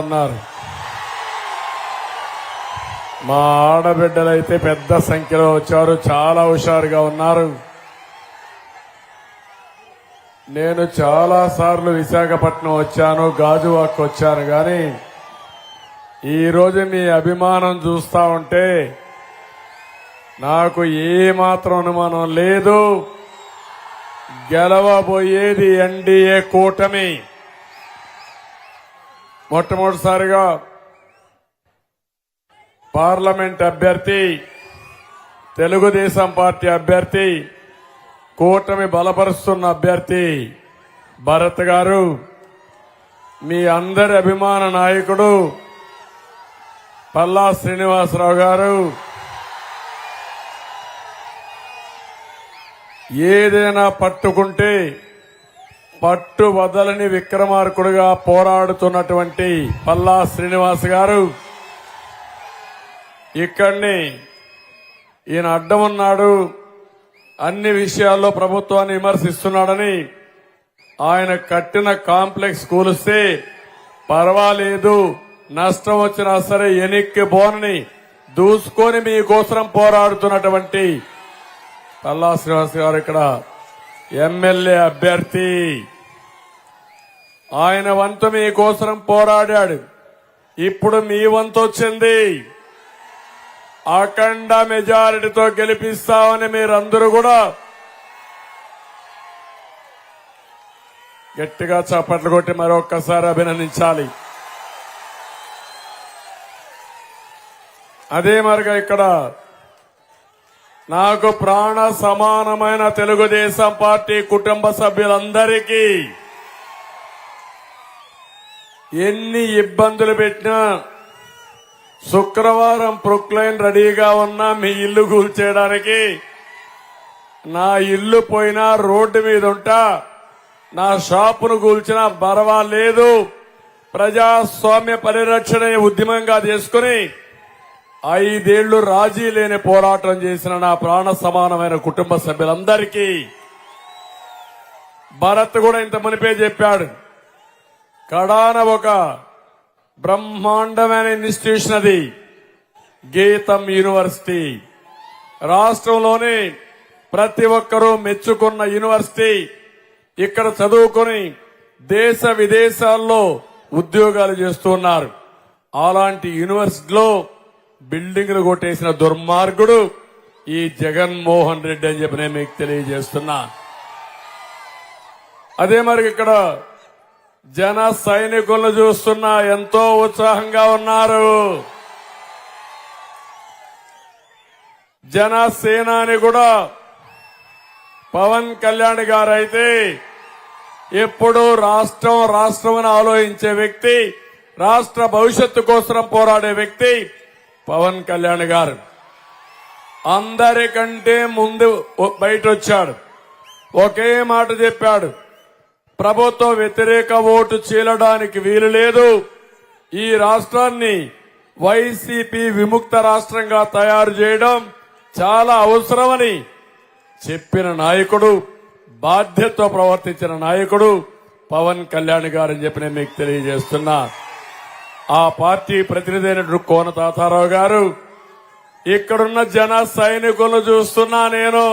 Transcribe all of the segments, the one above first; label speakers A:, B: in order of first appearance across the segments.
A: ఉన్నారు. మా ఆడబిడ్డలైతే పెద్ద సంఖ్యలో వచ్చారు, చాలా హుషారుగా ఉన్నారు. నేను చాలా సార్లు విశాఖపట్నం వచ్చాను, గాజువాక్ వచ్చాను, కానీ ఈరోజు మీ అభిమానం చూస్తా ఉంటే నాకు ఏమాత్రం అనుమానం లేదు. గెలవబోయేది ఎన్డీఏ కూటమి. మొట్టమొదటిసారిగా పార్లమెంట్ అభ్యర్థి, తెలుగుదేశం పార్టీ అభ్యర్థి, కూటమి బలపరుస్తున్న అభ్యర్థి భరత్ గారు, మీ అందరి అభిమాన నాయకుడు పల్లా శ్రీనివాసరావు గారు ఏదైనా పట్టుకుంటే పట్టు వదలని విక్రమార్కుడుగా పోరాడుతున్నటువంటి పల్లా శ్రీనివాస్ గారు ఇక్కడిని ఈయన అడ్డం ఉన్నాడు, అన్ని విషయాల్లో ప్రభుత్వాన్ని విమర్శిస్తున్నాడని ఆయన కట్టిన కాంప్లెక్స్ కూలిస్తే పర్వాలేదు, నష్టం వచ్చినా సరే ఎనిక్కి బోనని దూసుకొని మీకోసం పోరాడుతున్నటువంటి పల్లా శ్రీనివాస్ గారు ఇక్కడ ఎమ్మెల్యే అభ్యర్థి. ఆయన వంతు మీకోసం పోరాడాడు. ఇప్పుడు మీ వంతు వచ్చింది. అఖండ మెజారిటీతో గెలిపిస్తామని మీరందరూ కూడా గట్టిగా చప్పట్లు కొట్టి మరొక్కసారి అభినందించాలి. అదే మరిగా ఇక్కడ నాకు ప్రాణ సమానమైన తెలుగుదేశం పార్టీ కుటుంబ సభ్యులందరికీ ఎన్ని ఇబ్బందులు పెట్టినా శుక్రవారం ప్రొక్లైన్ రెడీగా ఉన్నా మీ ఇల్లు కూల్చేయడానికి, నా ఇల్లు పోయినా రోడ్డు మీద ఉంటా, నా షాపును కూల్చినా పర్వాలేదు, ప్రజాస్వామ్య పరిరక్షణ ఉద్యమంగా చేసుకుని 5 ఏళ్లు రాజీ లేని పోరాటం చేసిన నా ప్రాణ సమానమైన కుటుంబ సభ్యులందరికీ భరత్ కూడా ఇంత మునిపే చెప్పాడు. కడాన ఒక బ్రహ్మాండమైన ఇన్స్టిట్యూషన్ అది గీతం యూనివర్సిటీ. రాష్ట్రంలోని ప్రతి ఒక్కరూ మెచ్చుకున్న యూనివర్సిటీ. ఇక్కడ చదువుకొని దేశ విదేశాల్లో ఉద్యోగాలు చేస్తున్నారు. అలాంటి యూనివర్సిటీలో బిల్డింగ్లు కొట్టేసిన దుర్మార్గుడు ఈ జగన్మోహన్ రెడ్డి అని చెప్పి నేను మీకు తెలియజేస్తున్నా. అదే మరి ఇక్కడ జన సైనికులను చూస్తున్నా ఎంతో ఉత్సాహంగా ఉన్నారు. జనసేనాని కూడా పవన్ కళ్యాణ్ గారు అయితే ఎప్పుడూ రాష్ట్రం అని ఆలోచించే వ్యక్తి, రాష్ట్ర భవిష్యత్తు కోసం పోరాడే వ్యక్తి పవన్ కళ్యాణ్ గారు. అందరికంటే ముందు బయట వచ్చాడు, ఒకే మాట చెప్పాడు, ప్రభుత్వ వ్యతిరేక ఓటు చీలడానికి వీలు లేదు, ఈ రాష్ట్రాన్ని వైసీపీ విముక్త రాష్ట్రంగా తయారు చేయడం చాలా అవసరమని చెప్పిన నాయకుడు, బాధ్యతతో ప్రవర్తించిన నాయకుడు పవన్ కళ్యాణ్ గారని చెప్పి నేను మీకు తెలియజేస్తున్నా. ఆ పార్టీ ప్రతినిధి అయినటువంటి కోన తాతారావు గారు, ఇక్కడున్న జన సైనికులను చూస్తున్నా నేను.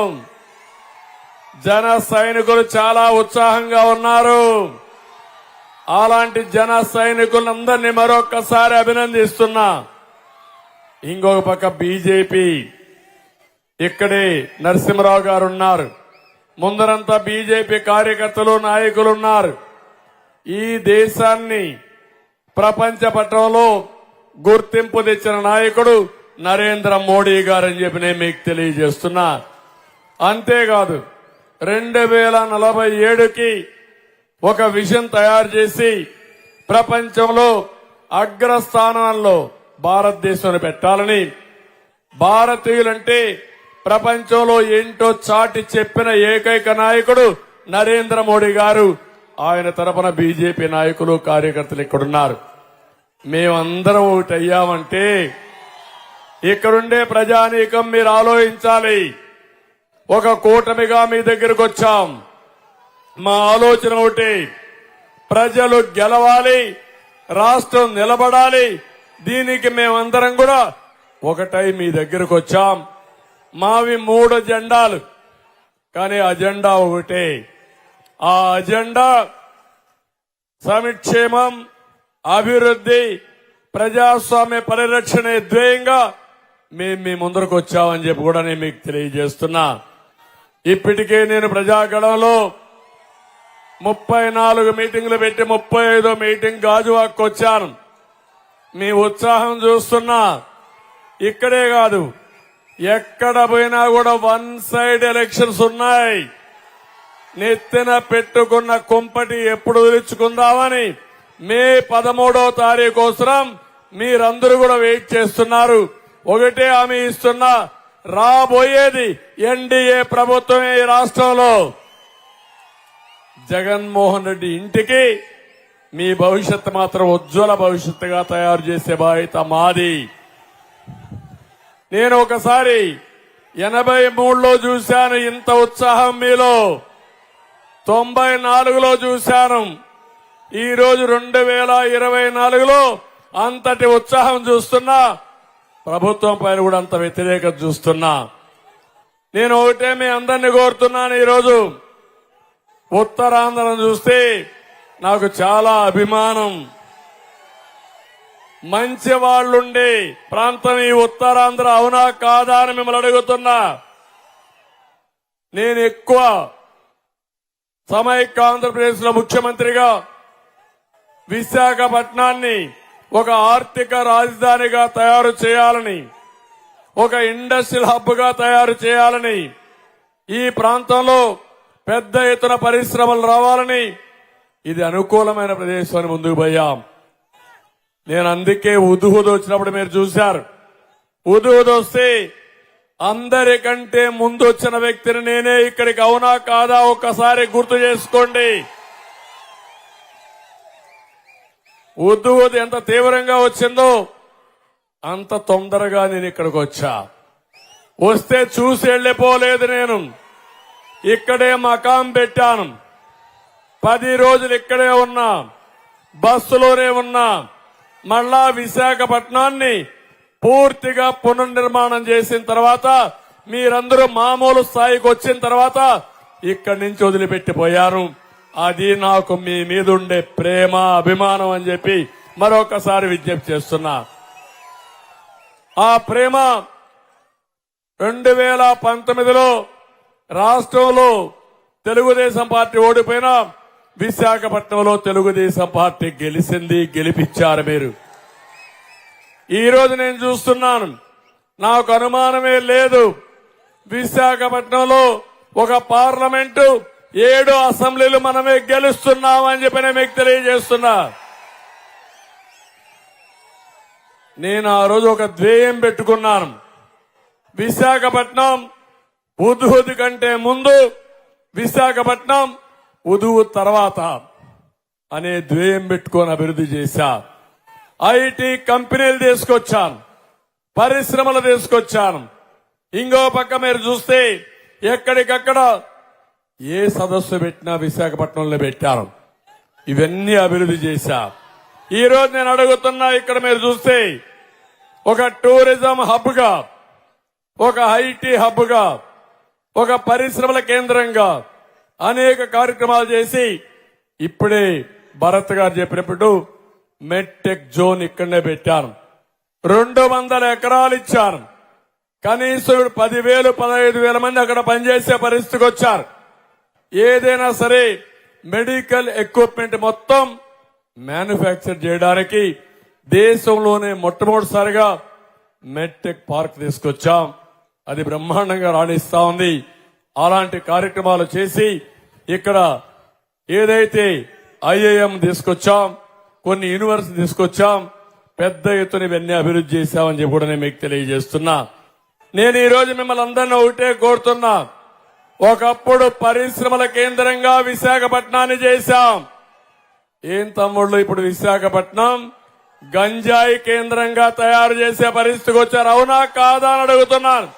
A: జన సైనికులు చాలా ఉత్సాహంగా ఉన్నారు. అలాంటి జన సైనికులందరినీ మరొక్కసారి అభినందిస్తున్నా. ఇంకొక పక్క బీజేపీ, ఇక్కడే నరసింహరావు గారు ఉన్నారు. ముందరంతా బీజేపీ కార్యకర్తలు, నాయకులున్నారు. ఈ దేశాన్ని ప్రపంచ పటంలో గుర్తింపు తెచ్చిన నాయకుడు నరేంద్ర మోడీ గారని చెప్పి నేను మీకు తెలియజేస్తున్నా. అంతేకాదు 2047కి ఒక విజన్ తయారు చేసి ప్రపంచంలో అగ్రస్థానంలో భారతదేశాన్ని పెట్టాలని, భారతీయులంటే ప్రపంచంలో ఏంటో చాటి చెప్పిన ఏకైక నాయకుడు నరేంద్ర మోడీ గారు. ఆయన తరపున బీజేపీ నాయకులు, కార్యకర్తలు ఇక్కడున్నారు. మేమందరం ఒకటి అయ్యామంటే ఇక్కడుండే ప్రజానీకం మీరు ఆలోచించాలి. ఒక కూటమిగా మీ దగ్గరకు వచ్చాం. మా ఆలోచన ఒకటి, ప్రజలు గెలవాలి, రాష్ట్రం నిలబడాలి. దీనికి మేమందరం కూడా ఒకటై మీ దగ్గరకు వచ్చాం. మావి 3 జెండాలు, కానీ అజెండా ఒకటే. ఆ అజెండా సంక్షేమం, అభివృద్ధి, ప్రజాస్వామ్య పరిరక్షణ ధ్యేయంగా మేము మీ ముందరకు వచ్చామని చెప్పి కూడా నేను మీకు తెలియజేస్తున్నా. ఇప్పటికే నేను ప్రజాగణంలో 34 మీటింగులు పెట్టి 35వ మీటింగ్ గాజువాక్ వచ్చాను. మీ ఉత్సాహం చూస్తున్నా. ఇక్కడే కాదు, ఎక్కడ పోయినా కూడా 1 సైడ్ ఎలక్షన్స్ ఉన్నాయి. నెత్తిన పెట్టుకున్న కుంపటి ఎప్పుడు వదిలించుకుందామని మే 13వ తారీఖు కోసం మీరందరూ కూడా వెయిట్ చేస్తున్నారు. ఒకటే హామీ ఇస్తున్నా, రాబోయేది ఎన్డీఏ ప్రభుత్వమే. ఈ రాష్ట్రంలో జగన్మోహన్ రెడ్డి ఇంటికి మీ భవిష్యత్తు మాత్రం ఉజ్వల భవిష్యత్తుగా తయారు చేసే బాధ్యత మాది. నేను ఒకసారి 83లో చూశాను ఇంత ఉత్సాహం మీలో, 94లో చూశాను. ఈ రోజు 2024లో అంతటి ఉత్సాహం చూస్తున్నా, ప్రభుత్వం పైన కూడా అంత వ్యతిరేకత చూస్తున్నా. నేను ఒకటే మీ అందరినీ కోరుతున్నాను. ఈరోజు ఉత్తరాంధ్రను చూస్తే నాకు చాలా అభిమానం. మంచి వాళ్లుండే ప్రాంతం ఈ ఉత్తరాంధ్ర, అవునా కాదా అని మిమ్మల్ని అడుగుతున్నా. నేను ఎక్కువ సమైక్య ఆంధ్రప్రదేశ్ లో ముఖ్యమంత్రిగా విశాఖపట్నాన్ని ఒక ఆర్థిక రాజధానిగా తయారు చేయాలని, ఒక ఇండస్ట్రియల్ హబ్ గా తయారు చేయాలని, ఈ ప్రాంతంలో పెద్ద ఎత్తున పరిశ్రమలు రావాలని, ఇది అనుకూలమైన ప్రదేశాన్ని ముందుకు పోయాం. నేను అందుకే ఉదుహుదు వచ్చినప్పుడు మీరు చూశారు. ఉదుహుదు వస్తే అందరికంటే ముందు వచ్చిన వ్యక్తిని నేనే. ఇక్కడికి అవునా కాదా ఒక్కసారి గుర్తు చేసుకోండి. ఉద్దువది ఎంత తీవ్రంగా వచ్చిందో అంత తొందరగా నేను ఇక్కడికి వచ్చా. వస్తే చూసి వెళ్లిపోలేదు. నేను ఇక్కడే మకాం పెట్టాను. 10 రోజులు ఇక్కడే ఉన్నా, బస్సులోనే ఉన్నా. మళ్ళా విశాఖపట్నాన్ని పూర్తిగా పునర్నిర్మాణం చేసిన తర్వాత, మీరందరూ మామూలు స్థాయికి వచ్చిన తర్వాత ఇక్కడి నుంచి వదిలిపెట్టిపోయారు. అది నాకు మీ మీద ఉండే ప్రేమ, అభిమానం అని చెప్పి మరొకసారి విజ్ఞప్తి చేస్తున్నా. ఆ ప్రేమ 2019లో రాష్ట్రంలో తెలుగుదేశం పార్టీ ఓడిపోయినా విశాఖపట్నంలో తెలుగుదేశం పార్టీ గెలిచింది, గెలిపించారు మీరు. ఈ రోజు నేను చూస్తున్నాను, నాకు అనుమానమే లేదు, విశాఖపట్నంలో ఒక పార్లమెంటు 7 అసెంబ్లీలు మనమే గెలుస్తున్నామని చెప్పి నేను మీకు తెలియజేస్తున్నా. నేను ఆ రోజు ఒక ధ్యేయం పెట్టుకున్నాను. విశాఖపట్నం ఉదుహుదు కంటే ముందు, విశాఖపట్నం ఉదుహు తర్వాత అనే ధ్యేయం పెట్టుకొని అభివృద్ధి చేశా. ఐటీ కంపెనీలు తీసుకొచ్చాను, పరిశ్రమలు తీసుకొచ్చాను. ఇంకో పక్క మీరు చూస్తే ఎక్కడికక్కడ ఏ సదస్సు పెట్టినా విశాఖపట్నంలో పెట్టారు. ఇవన్నీ అభివృద్ధి చేశా. ఈ రోజు నేను అడుగుతున్నా, ఇక్కడ మీరు చూస్తే ఒక టూరిజం హబ్ గా, ఒక ఐటీ హబ్ గా, ఒక పరిశ్రమల కేంద్రంగా అనేక కార్యక్రమాలు చేసి, ఇప్పుడే భరత్ గారు చెప్పినప్పుడు మెడ్టెక్ జోన్ ఇక్కడనే పెట్టాను. 200 ఎకరాలు ఇచ్చాను. కనీసం 10,000, 15,000 మంది అక్కడ పనిచేసే పరిస్థితికి వచ్చారు. ఏదైనా సరే మెడికల్ ఎక్విప్మెంట్ మొత్తం మ్యానుఫ్యాక్చర్ చేయడానికి దేశంలోనే మొట్టమొదటిసారిగా మెడ్టెక్ పార్క్ తీసుకొచ్చాం. అది బ్రహ్మాండంగా రాణిస్తా ఉంది. అలాంటి కార్యక్రమాలు చేసి ఇక్కడ ఏదైతే ఐఐఎం తీసుకొచ్చాం, కొన్ని యూనివర్సిటీ తీసుకొచ్చాం, పెద్ద ఎత్తున ఇవన్నీ అభివృద్ధి చేశామని చెప్పి కూడా నేను మీకు తెలియజేస్తున్నా. నేను ఈ రోజు మిమ్మల్ని అందరినీ ఒకటే కోరుతున్నా, ఒకప్పుడు పరిశ్రమల కేంద్రంగా విశాఖపట్నాన్ని చేశాం. ఏం తమ్ముళ్ళు, ఇప్పుడు విశాఖపట్నం గంజాయి కేంద్రంగా తయారు చేసే పరిస్థితికి వచ్చారు. అవునా కాదా అని అడుగుతున్నాను.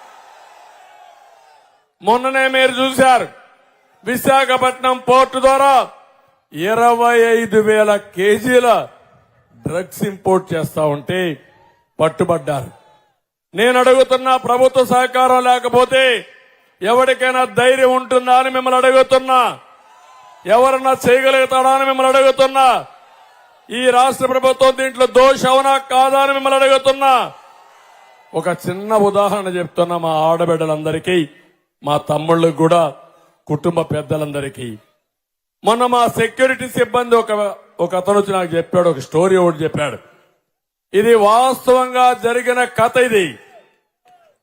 A: మొన్ననే మీరు చూశారు, విశాఖపట్నం పోర్టు ద్వారా 25,000 కేజీల డ్రగ్స్ ఇంపోర్ట్ చేస్తా ఉంటే పట్టుబడ్డారు. నేను అడుగుతున్నా, ప్రభుత్వ సహకారం లేకపోతే ఎవరికైనా ధైర్యం ఉంటుందా అని మిమ్మల్ని అడుగుతున్నా. ఎవరన్నా చేయగలుగుతాడా అని మిమ్మల్ని అడుగుతున్నా. ఈ రాష్ట్ర ప్రభుత్వం దీంట్లో దోష అవునా కాదా అని మిమ్మల్ని అడుగుతున్నా. ఒక చిన్న ఉదాహరణ చెప్తున్నా మా ఆడబిడ్డలందరికీ, మా తమ్ముళ్ళకి కూడా, కుటుంబ పెద్దలందరికీ. మొన్న మా సెక్యూరిటీ సిబ్బంది ఒక అతను వచ్చి నాకు చెప్పాడు, ఒక స్టోరీ ఒకటి చెప్పాడు. ఇది వాస్తవంగా జరిగిన కథ. ఇది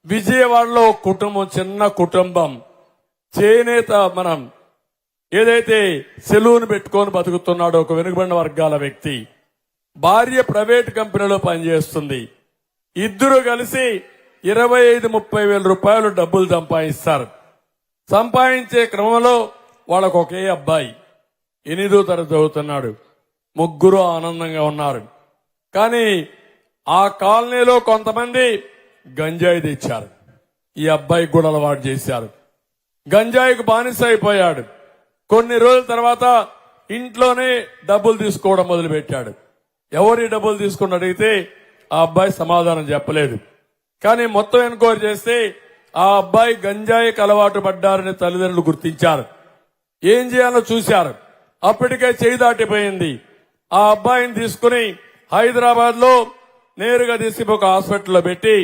A: విజయవాడలో ఒక కుటుంబం, చిన్న కుటుంబం, చేనేత, మనం ఏదైతే సెలూన్ పెట్టుకొని బతుకుతున్నాడో ఒక వెనుకబడిన వర్గాల వ్యక్తి, భార్య ప్రైవేట్ కంపెనీలో పనిచేస్తుంది. ఇద్దరు కలిసి 25-30 వేల రూపాయలు డబ్బులు సంపాదిస్తారు. సంపాదించే క్రమంలో వాళ్ళకు ఒకే అబ్బాయి 8వ తరగతి చదువుతున్నాడు. ముగ్గురు ఆనందంగా ఉన్నారు. కానీ ఆ కాలనీలో కొంతమంది గంజాయి తెచ్చారు. ఈ అబ్బాయికి కూడా అలవాటు చేశారు. గంజాయికి బానిస అయిపోయాడు. కొన్ని రోజుల తర్వాత ఇంట్లోనే డబ్బులు తీసుకోవడం మొదలుపెట్టాడు. ఎవరి డబ్బులు తీసుకుని అడిగితే ఆ అబ్బాయి సమాధానం చెప్పలేదు. కానీ మొత్తం ఎన్క్వైరీ చేస్తే ఆ అబ్బాయి గంజాయికి అలవాటు పడ్డారని తల్లిదండ్రులు గుర్తించారు. ఏం చేయాలో చూశారు. అప్పటికే చేయి దాటిపోయింది. ఆ అబ్బాయిని తీసుకుని హైదరాబాద్ లో నేరుగా తీసుకు ఒక హాస్పిటల్లో పెట్టి,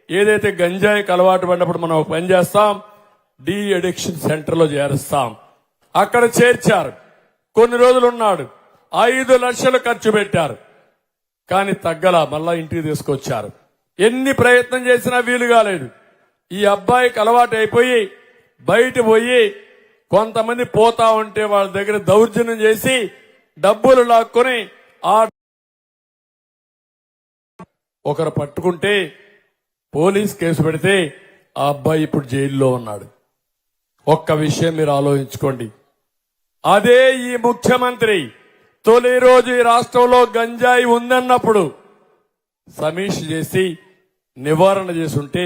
A: ఏదైతే గంజాయికి అలవాటు పడినప్పుడు మనం ఒక పని చేస్తాం, డి అడిక్షన్ సెంటర్ లో చేరుస్తాం. అక్కడ చేర్చారు. కొన్ని రోజులు ఉన్నాడు. 5 లక్షలు ఖర్చు పెట్టారు. కానీ తగ్గలా, మళ్ళా ఇంటికి తీసుకొచ్చారు. ఎన్ని ప్రయత్నం చేసినా వీలు కాలేదు. ఈ అబ్బాయికి అలవాటు అయిపోయి బయట పోయి కొంతమంది పోతా ఉంటే వాళ్ళ దగ్గర దౌర్జన్యం చేసి డబ్బులు లాక్కొని ఒకరు పట్టుకుంటే పోలీస్ కేసు పెడితే ఆ అబ్బాయి ఇప్పుడు జైల్లో ఉన్నాడు. ఒక్క విషయం మీరు ఆలోచించుకోండి. అదే ఈ ముఖ్యమంత్రి తొలి రోజు ఈ రాష్ట్రంలో గంజాయి ఉందన్నప్పుడు సమీక్ష చేసి నివారణ చేసుంటే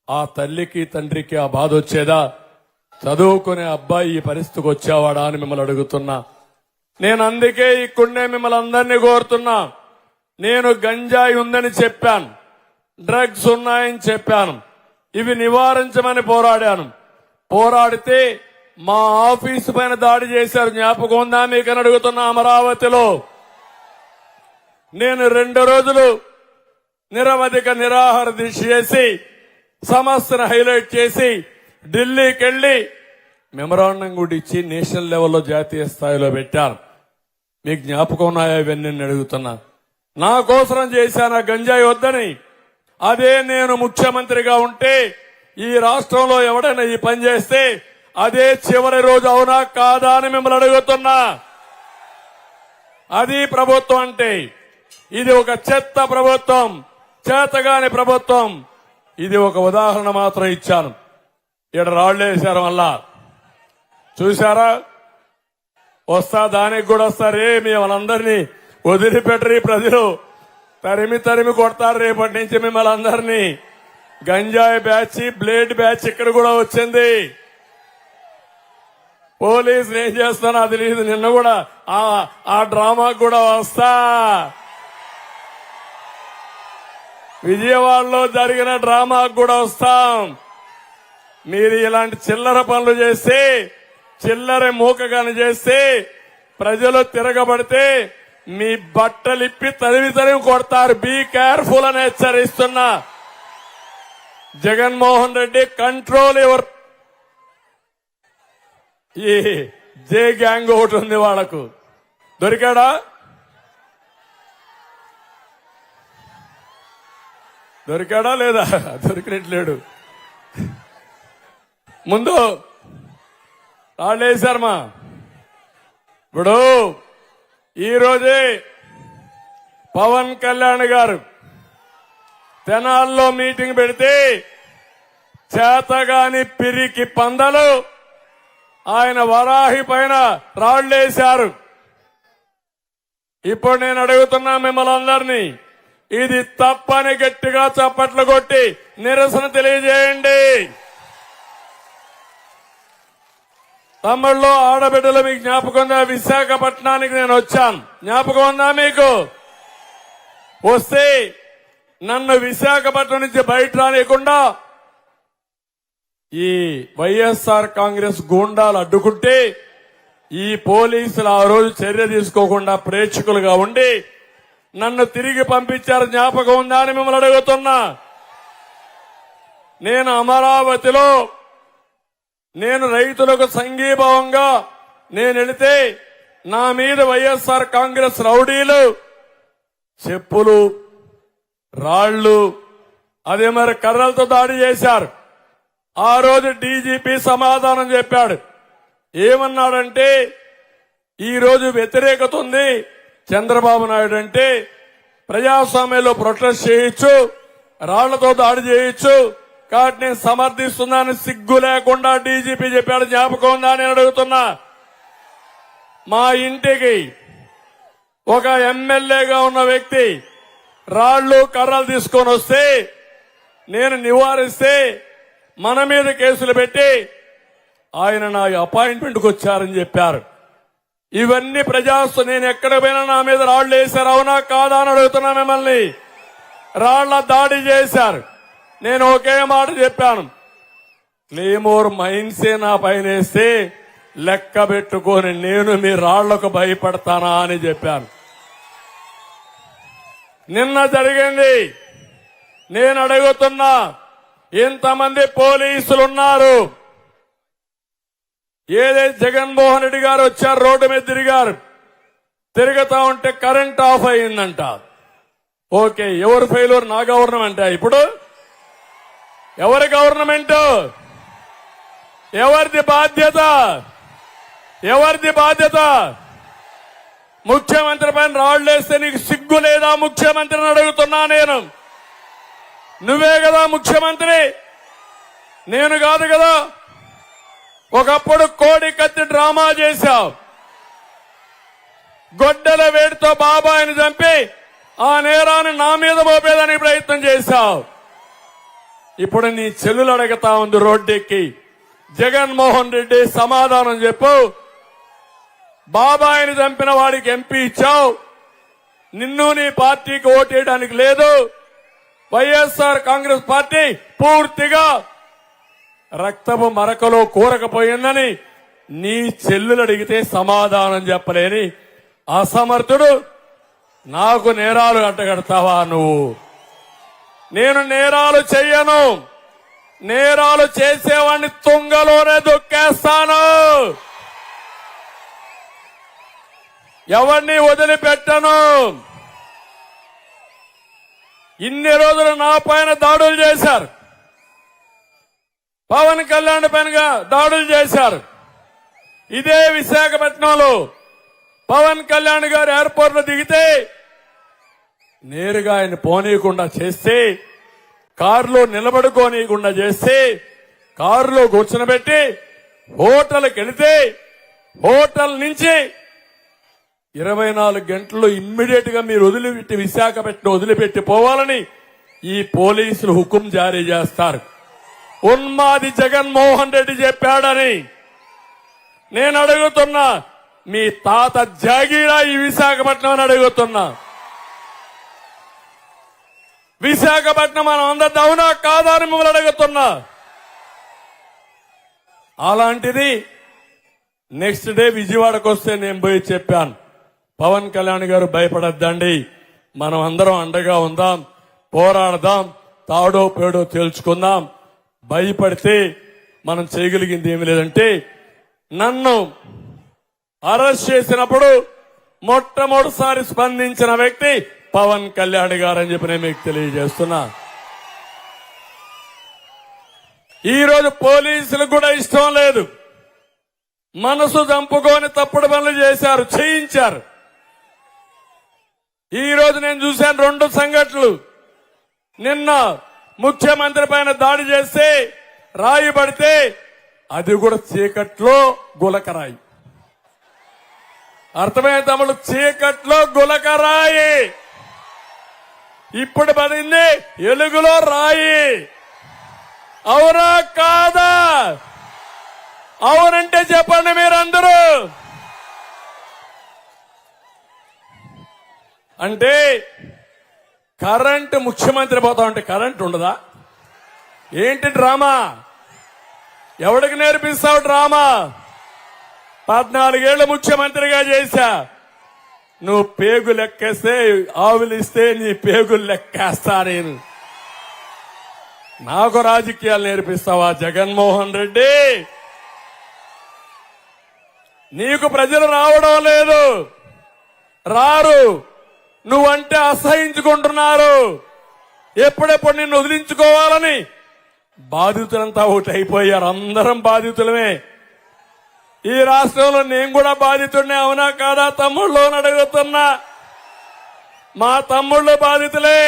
A: ఆ తల్లికి తండ్రికి ఆ బాధ వచ్చేదా? చదువుకునే అబ్బాయి ఈ పరిస్థితికి వచ్చేవాడా అని మిమ్మల్ని అడుగుతున్నా. నేను అందుకే ఇక్కడనే మిమ్మల్ని అందరినీ కోరుతున్నా. నేను గంజాయి ఉందని చెప్పాను, డ్రగ్స్ ఉన్నాయని చెప్పాను. ఇవి నివారించమని పోరాడాను. పోరాడితే మా ఆఫీసు పైన దాడి చేశారు. జ్ఞాపకం ఉందా మీకని అడుగుతున్నా. అమరావతిలో నేను 2 రోజులు నిరవధిక నిరాహార దీక్ష చేసి సమస్యను హైలైట్ చేసి ఢిల్లీకి వెళ్లి మెమరాండం కూడా ఇచ్చి నేషనల్ లెవెల్లో జాతీయ స్థాయిలో పెట్టారు. మీకు జ్ఞాపకం ఉన్నాయా ఇవన్నీ అడుగుతున్నా. నా కోసం చేశాను గంజాయి వద్దని. అదే నేను ముఖ్యమంత్రిగా ఉంటే ఈ రాష్ట్రంలో ఎవడైనా ఈ పని చేస్తే అదే చివరి రోజు అవునా కాదా అని మిమ్మల్ని అడుగుతున్నా. అది ప్రభుత్వం అంటే. ఇది ఒక చెత్త ప్రభుత్వం, చేతగాని ప్రభుత్వం. ఇది ఒక ఉదాహరణ మాత్రం ఇచ్చాను. ఇక్కడ రాళ్లేశారు మళ్ళా, చూశారా? వస్తా, దానికి కూడా వస్తారే. మిమ్మల్ని వదిలిపెట్టరు ప్రజలు, తరిమి తరిమి కొడతారు రేపటి నుంచి మిమ్మల్ని అందరినీ. గంజాయి బ్యాచ్, బ్లేడ్ బ్యాచ్ ఇక్కడ కూడా వచ్చింది. పోలీసులు ఏం చేస్తానో అది లేదు. నిన్న కూడా ఆ డ్రామాకు కూడా వస్తా. విజయవాడలో జరిగిన డ్రామాకు కూడా వస్తాం. మీరు ఇలాంటి చిల్లర పనులు చేస్తే, చిల్లర మూకగాని చేస్తే, ప్రజలు తిరగబడితే మీ బట్టలిప్పి తరిమి తరిమి కొడతారు. బీ కేర్ఫుల్ అని హెచ్చరిస్తున్నా. Jaganmohan Reddy, control your. ఈ జే గ్యాంగ్ ఒకటి ఉంది వాళ్లకు. దొరికాడా? దొరికాడా లేదా? దొరికినట్లేడు. ముందు రాళ్ళేశారమ్మా. ఇప్పుడు ఈరోజే పవన్ కళ్యాణ్ గారు తెనాల్లో మీటింగ్ పెడితే చేతగాని పిరికి పందలు ఆయన వరాహి పైన రాళ్లేశారు. ఇప్పుడు నేను అడుగుతున్నా మిమ్మల్ని అందరినీ, ఇది తప్పని గట్టిగా చప్పట్లు కొట్టి నిరసన తెలియజేయండి. తమ్ముళ్ళు, ఆడబిడ్డలు, మీకు జ్ఞాపకం ఉందా? విశాఖపట్నానికి నేను వచ్చాను, జ్ఞాపకం ఉందా మీకు? వస్తే నన్ను విశాఖపట్నం నుంచి బయట రానియకుండా ఈ వైఎస్ఆర్ కాంగ్రెస్ గూండాలు అడ్డుకుంటే ఈ పోలీసులు ఆ రోజు చర్య తీసుకోకుండా ప్రేక్షకులుగా ఉండి నన్ను తిరిగి పంపించారు. జ్ఞాపకం ఉందా అని మిమ్మల్ని అడుగుతున్నా. నేను అమరావతిలో నేను రైతులకు సంఘీభావంగా నేను వెళితే నా మీద వైఎస్ఆర్ కాంగ్రెస్ రౌడీలు చెప్పులు రాళ్లు అదే మరి కర్రలతో దాడి చేశారు. ఆ రోజు డీజీపీ సమాధానం చెప్పాడు. ఏమన్నాడంటే ఈ రోజు వ్యతిరేకత ఉంది, చంద్రబాబు నాయుడు అంటే ప్రజాస్వామ్యంలో ప్రొటెస్ట్ చేయొచ్చు, రాళ్లతో దాడి చేయొచ్చు, కాబట్టి నేను సమర్థిస్తున్నాను సిగ్గు లేకుండా డీజీపీ చెప్పాడు. జ్ఞాపకం ఉందా నేను అడుగుతున్నా. మా ఇంటికి ఒక ఎమ్మెల్యేగా ఉన్న వ్యక్తి రాళ్లు కర్రలు తీసుకొని వస్తే నేను నివారిస్తే మన మీద కేసులు పెట్టి ఆయన నా అపాయింట్మెంట్కి వచ్చారని చెప్పారు. ఇవన్నీ నేను ఎక్కడ పోయినా నా మీద రాళ్లు వేశారు, అవునా కాదా అని అడుగుతున్నా మిమ్మల్ని. రాళ్ల దాడి చేశారు. నేను ఒకే మాట చెప్పాను, క్లేమోర్ మైన్సే నా పైన వేస్తే లెక్క పెట్టుకొని నేను మీ రాళ్లకు భయపడతానా అని చెప్పాను. నిన్న జరిగింది. నేను అడుగుతున్నా, ఇంతమంది పోలీసులున్నారు. ఏదైతే జగన్మోహన్ రెడ్డి గారు వచ్చారు, రోడ్డు మీద తిరుగుతా ఉంటే కరెంట్ ఆఫ్ అయిందంట. ఓకే, ఎవరు ఫెయిల్యూర్? నా గవర్నమెంట్. ఇప్పుడు ఎవరి గవర్నమెంట్? ఎవరిది బాధ్యత? ఎవరిది బాధ్యత? ముఖ్యమంత్రి పైన రాళ్లు వేస్తే నీకు సిగ్గు లేదా ముఖ్యమంత్రిని అడుగుతున్నా నేను. నువ్వే కదా ముఖ్యమంత్రి, నేను కాదు కదా. ఒకప్పుడు కోడి కత్తి డ్రామా చేశావు, గొడ్డల వేడితో బాబాయిని చంపి ఆ నేరాన్ని నా మీద మోపేదానికి ప్రయత్నం చేశావు. ఇప్పుడు నీ చెల్లులు అడుగుతా ఉంది రోడ్డెక్కి, జగన్మోహన్ రెడ్డి సమాధానం చెప్పు. బాబాయిని చంపిన వాడికి ఎంపీ ఇచ్చావు, నిన్ను నీ పార్టీకి ఓటేయడానికి లేదు. వైఎస్ఆర్ కాంగ్రెస్ పార్టీ పూర్తిగా రక్తపు మరకలో కూరకపోయిందని నీ చెల్లులు అడిగితే సమాధానం చెప్పలేని అసమర్థుడు నాకు నేరాలు అడ్డగడతావా నువ్వు? నేను నేరాలు చెయ్యను. నేరాలు చేసేవాడిని తుంగలోనే దొక్కేస్తాను. ఎవరిని వదిలిపెట్టను. ఇన్ని రోజులు నా పైన దాడులు చేశారు, పవన్ కళ్యాణ్ పైన దాడులు చేశారు. ఇదే విశాఖపట్నంలో పవన్ కళ్యాణ్ గారు ఎయిర్పోర్ట్ లో దిగితే నేరుగా ఆయన పోనీయకుండా చేస్తే, కారులో నిలబడుకోనీయకుండా చేస్తే, కారులో కూర్చునబెట్టి హోటల్కి వెళితే హోటల్ నుంచి 24 గంటల్లో ఇమ్మీడియట్ గా మీరు వదిలిపెట్టి విశాఖపట్నం వదిలిపెట్టి పోవాలని ఈ పోలీసులు హుకుం జారీ చేస్తారు. ఉన్మాది జగన్మోహన్ రెడ్డి చెప్పాడని నేను అడుగుతున్నా. మీ తాత జాగీరా ఈ విశాఖపట్నం అని అడుగుతున్నా. విశాఖపట్నం మనం అందరిది అవునా కాదా అని మిమ్మల్ని అడుగుతున్నా. అలాంటిది నెక్స్ట్ డే విజయవాడకు వస్తే నేను పోయి చెప్పాను, పవన్ కళ్యాణ్ గారు భయపడద్దండి, మనం అందరం అండగా ఉందాం, పోరాడదాం, తాడో పేడో తేల్చుకుందాం. భయపడితే మనం చేయగలిగింది ఏమి లేదంటే, నన్ను అరెస్ట్ చేసినప్పుడు మొట్టమొదటిసారి స్పందించిన వ్యక్తి పవన్ కళ్యాణ్ గారు అని చెప్పి నేను మీకు తెలియజేస్తున్నా. ఈ రోజు పోలీసులకు కూడా ఇష్టం లేదు, మనసు చంపుకొని తప్పుడు పనులు చేశారు, చేయించారు. ఈ రోజు నేను చూశాను 2 సంఘటనలు. నిన్న ముఖ్యమంత్రి పైన దాడి చేస్తే రాయి పడితే అది కూడా చీకట్లో గులకరాయి. అర్థమైన తమ్ముడు, చీకట్లో గులకరాయి. ఇప్పుడు పడింది ఎలుగులో రాయి. అవునా కాదా? అవునంటే చెప్పండి మీరందరూ. అంటే కరెంటు ముఖ్యమంత్రి పోతా ఉంటే కరెంట్ ఉండదా? ఏంటి డ్రామా? ఎవడికి నేర్పిస్తావు డ్రామా? 14 ఏళ్లు ముఖ్యమంత్రిగా చేశా. నువ్వు పేగు లెక్కేస్తే ఆవులిస్తే నీ పేగులు లెక్కేస్తా నేను. నాకు రాజకీయాలు నేర్పిస్తావా జగన్మోహన్ రెడ్డి? నీకు ప్రజలు రావడం లేదు, రారు. నువ్వంటే అసహించుకుంటున్నారు. ఎప్పుడెప్పుడు నిన్ను వదిలించుకోవాలని బాధితులంతా ఒకటి అయిపోయారు. అందరం బాధితులమే. ఈ రాష్ట్రంలో నేను కూడా బాధితుడినే, అవునా కాదా తమ్ముళ్ళు అని అడుగుతున్నా. మా తమ్ముళ్ళు బాధితులే.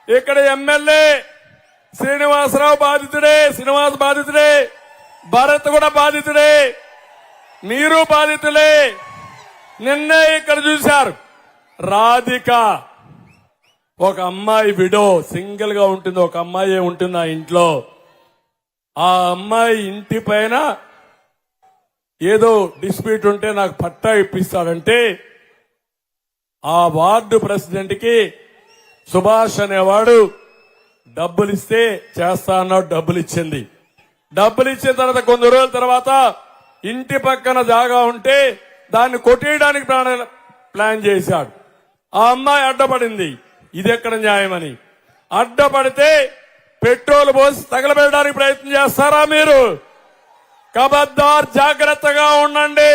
A: ఇక్కడ ఎమ్మెల్యే శ్రీనివాసరావు బాధితుడే, శ్రీనివాస్ బాధితుడే, భరత్ కూడా బాధితుడే, మీరు బాధితులే. నిన్నే ఇక్కడ చూశారు. రాధిక ఒక అమ్మాయి విడో, సింగిల్ గా ఉంటుంది, ఒక అమ్మాయి ఉంటుంది ఆ ఇంట్లో. ఆ అమ్మాయి ఇంటి పైన ఏదో డిస్ప్యూట్ ఉంటే నాకు పట్టా ఇప్పిస్తాడంటే ఆ వార్డు ప్రెసిడెంట్ కి సుభాష్ అనేవాడు డబ్బులు ఇస్తే చేస్తా అన్నాడు. డబ్బులు ఇచ్చింది. డబ్బులు ఇచ్చిన తర్వాత కొన్ని రోజుల తర్వాత ఇంటి పక్కన జాగా ఉంటే దాన్ని కొట్టేయడానికి ప్లాన్ చేశాడు. ఆ అమ్మాయి అడ్డపడింది. ఇది ఎక్కడ న్యాయమని అడ్డపడితే పెట్రోల్ పోసి తగలబెట్టడానికి ప్రయత్నం చేస్తారా మీరు? కబద్దార్, జాగ్రత్తగా ఉండండి.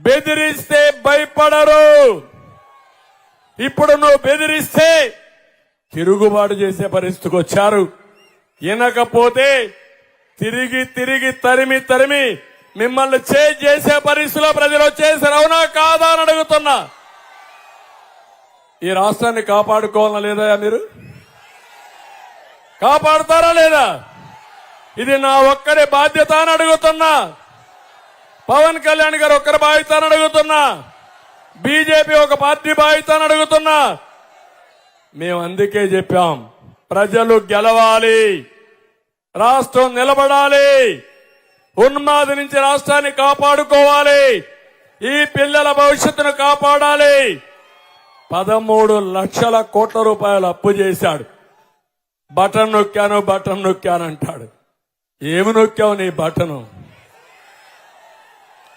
A: బెదిరిస్తే భయపడరు. ఇప్పుడు నువ్వు బెదిరిస్తే తిరుగుబాటు చేసే పరిస్థితికి వచ్చారు. వినకపోతే తిరిగి తిరిగి తరిమి తరిమి మిమ్మల్ని చేసే పరిస్థితిలో ప్రజలు వచ్చేసారు. అవునా కాదా అని అడుగుతున్నా. ఈ రాష్ట్రాన్ని కాపాడుకోవాలా లేదా? మీరు కాపాడుతారా లేదా? ఇది నా ఒక్కరి బాధ్యత అని అడుగుతున్నా. పవన్ కళ్యాణ్ గారు ఒక్కరి బాధ్యత అని అడుగుతున్నా. బీజేపీ ఒక పార్టీ బాధ్యత అని అడుగుతున్నా. మేము అందుకే చెప్పాం, ప్రజలు గెలవాలి, రాష్ట్రం నిలబడాలి, ఉన్మాది నుంచి రాష్ట్రాన్ని కాపాడుకోవాలి, ఈ పిల్లల భవిష్యత్తును కాపాడాలి. 13 లక్షల కోట్ల రూపాయలు అప్పు చేశాడు. బటన్ నొక్కానంటాడు. ఏమి నొక్కావు నీ బటను?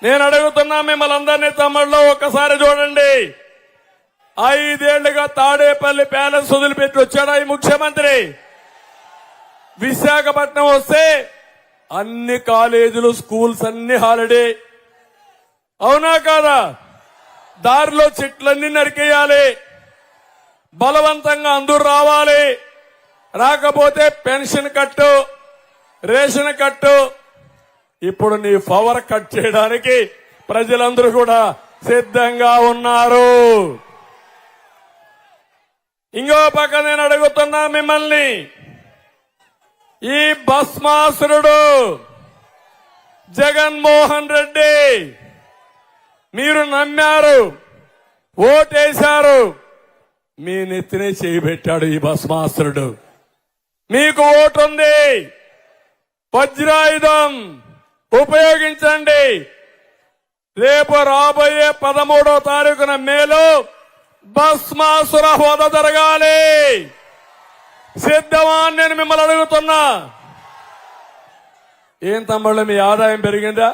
A: నేను అడుగుతున్నా మిమ్మల్ని అందరినీ, తమ్ముళ్ళు ఒక్కసారి చూడండి. 5 ఏళ్లుగా తాడేపల్లి ప్యాలెస్ వదిలిపెట్టి వచ్చాడా ఈ ముఖ్యమంత్రి? విశాఖపట్నం వస్తే అన్ని కాలేజీలు, స్కూల్స్ అన్ని హాలిడే. అవునా కాదా? దారిలో చెట్లన్నీ నరికేయాలి, బలవంతంగా అందరూ రావాలి. రాకపోతే పెన్షన్ కట్టు, రేషన్ కట్టు. ఇప్పుడు నీ పవర్ కట్ చేయడానికి ప్రజలందరూ కూడా సిద్ధంగా ఉన్నారు. ఇంకో పక్క నేను అడుగుతున్నా మిమ్మల్ని, ఈ భస్మాసురుడు జగన్మోహన్ రెడ్డి మీరు నమ్మారు, ఓటేశారు, మీ నెత్తినే చేయబెట్టాడు ఈ భస్మాసురుడు. మీకు ఓటుంది, వజ్రాయుధం ఉపయోగించండి. రేపు రాబోయే 13వ తారీఖున మేలో భస్మాసుర హోద జరగాలి. సిద్ధమా అని నేను మిమ్మల్ని అడుగుతున్నా. ఏం తమ్ముళ్ళు, మీ ఆదాయం పెరిగిందా?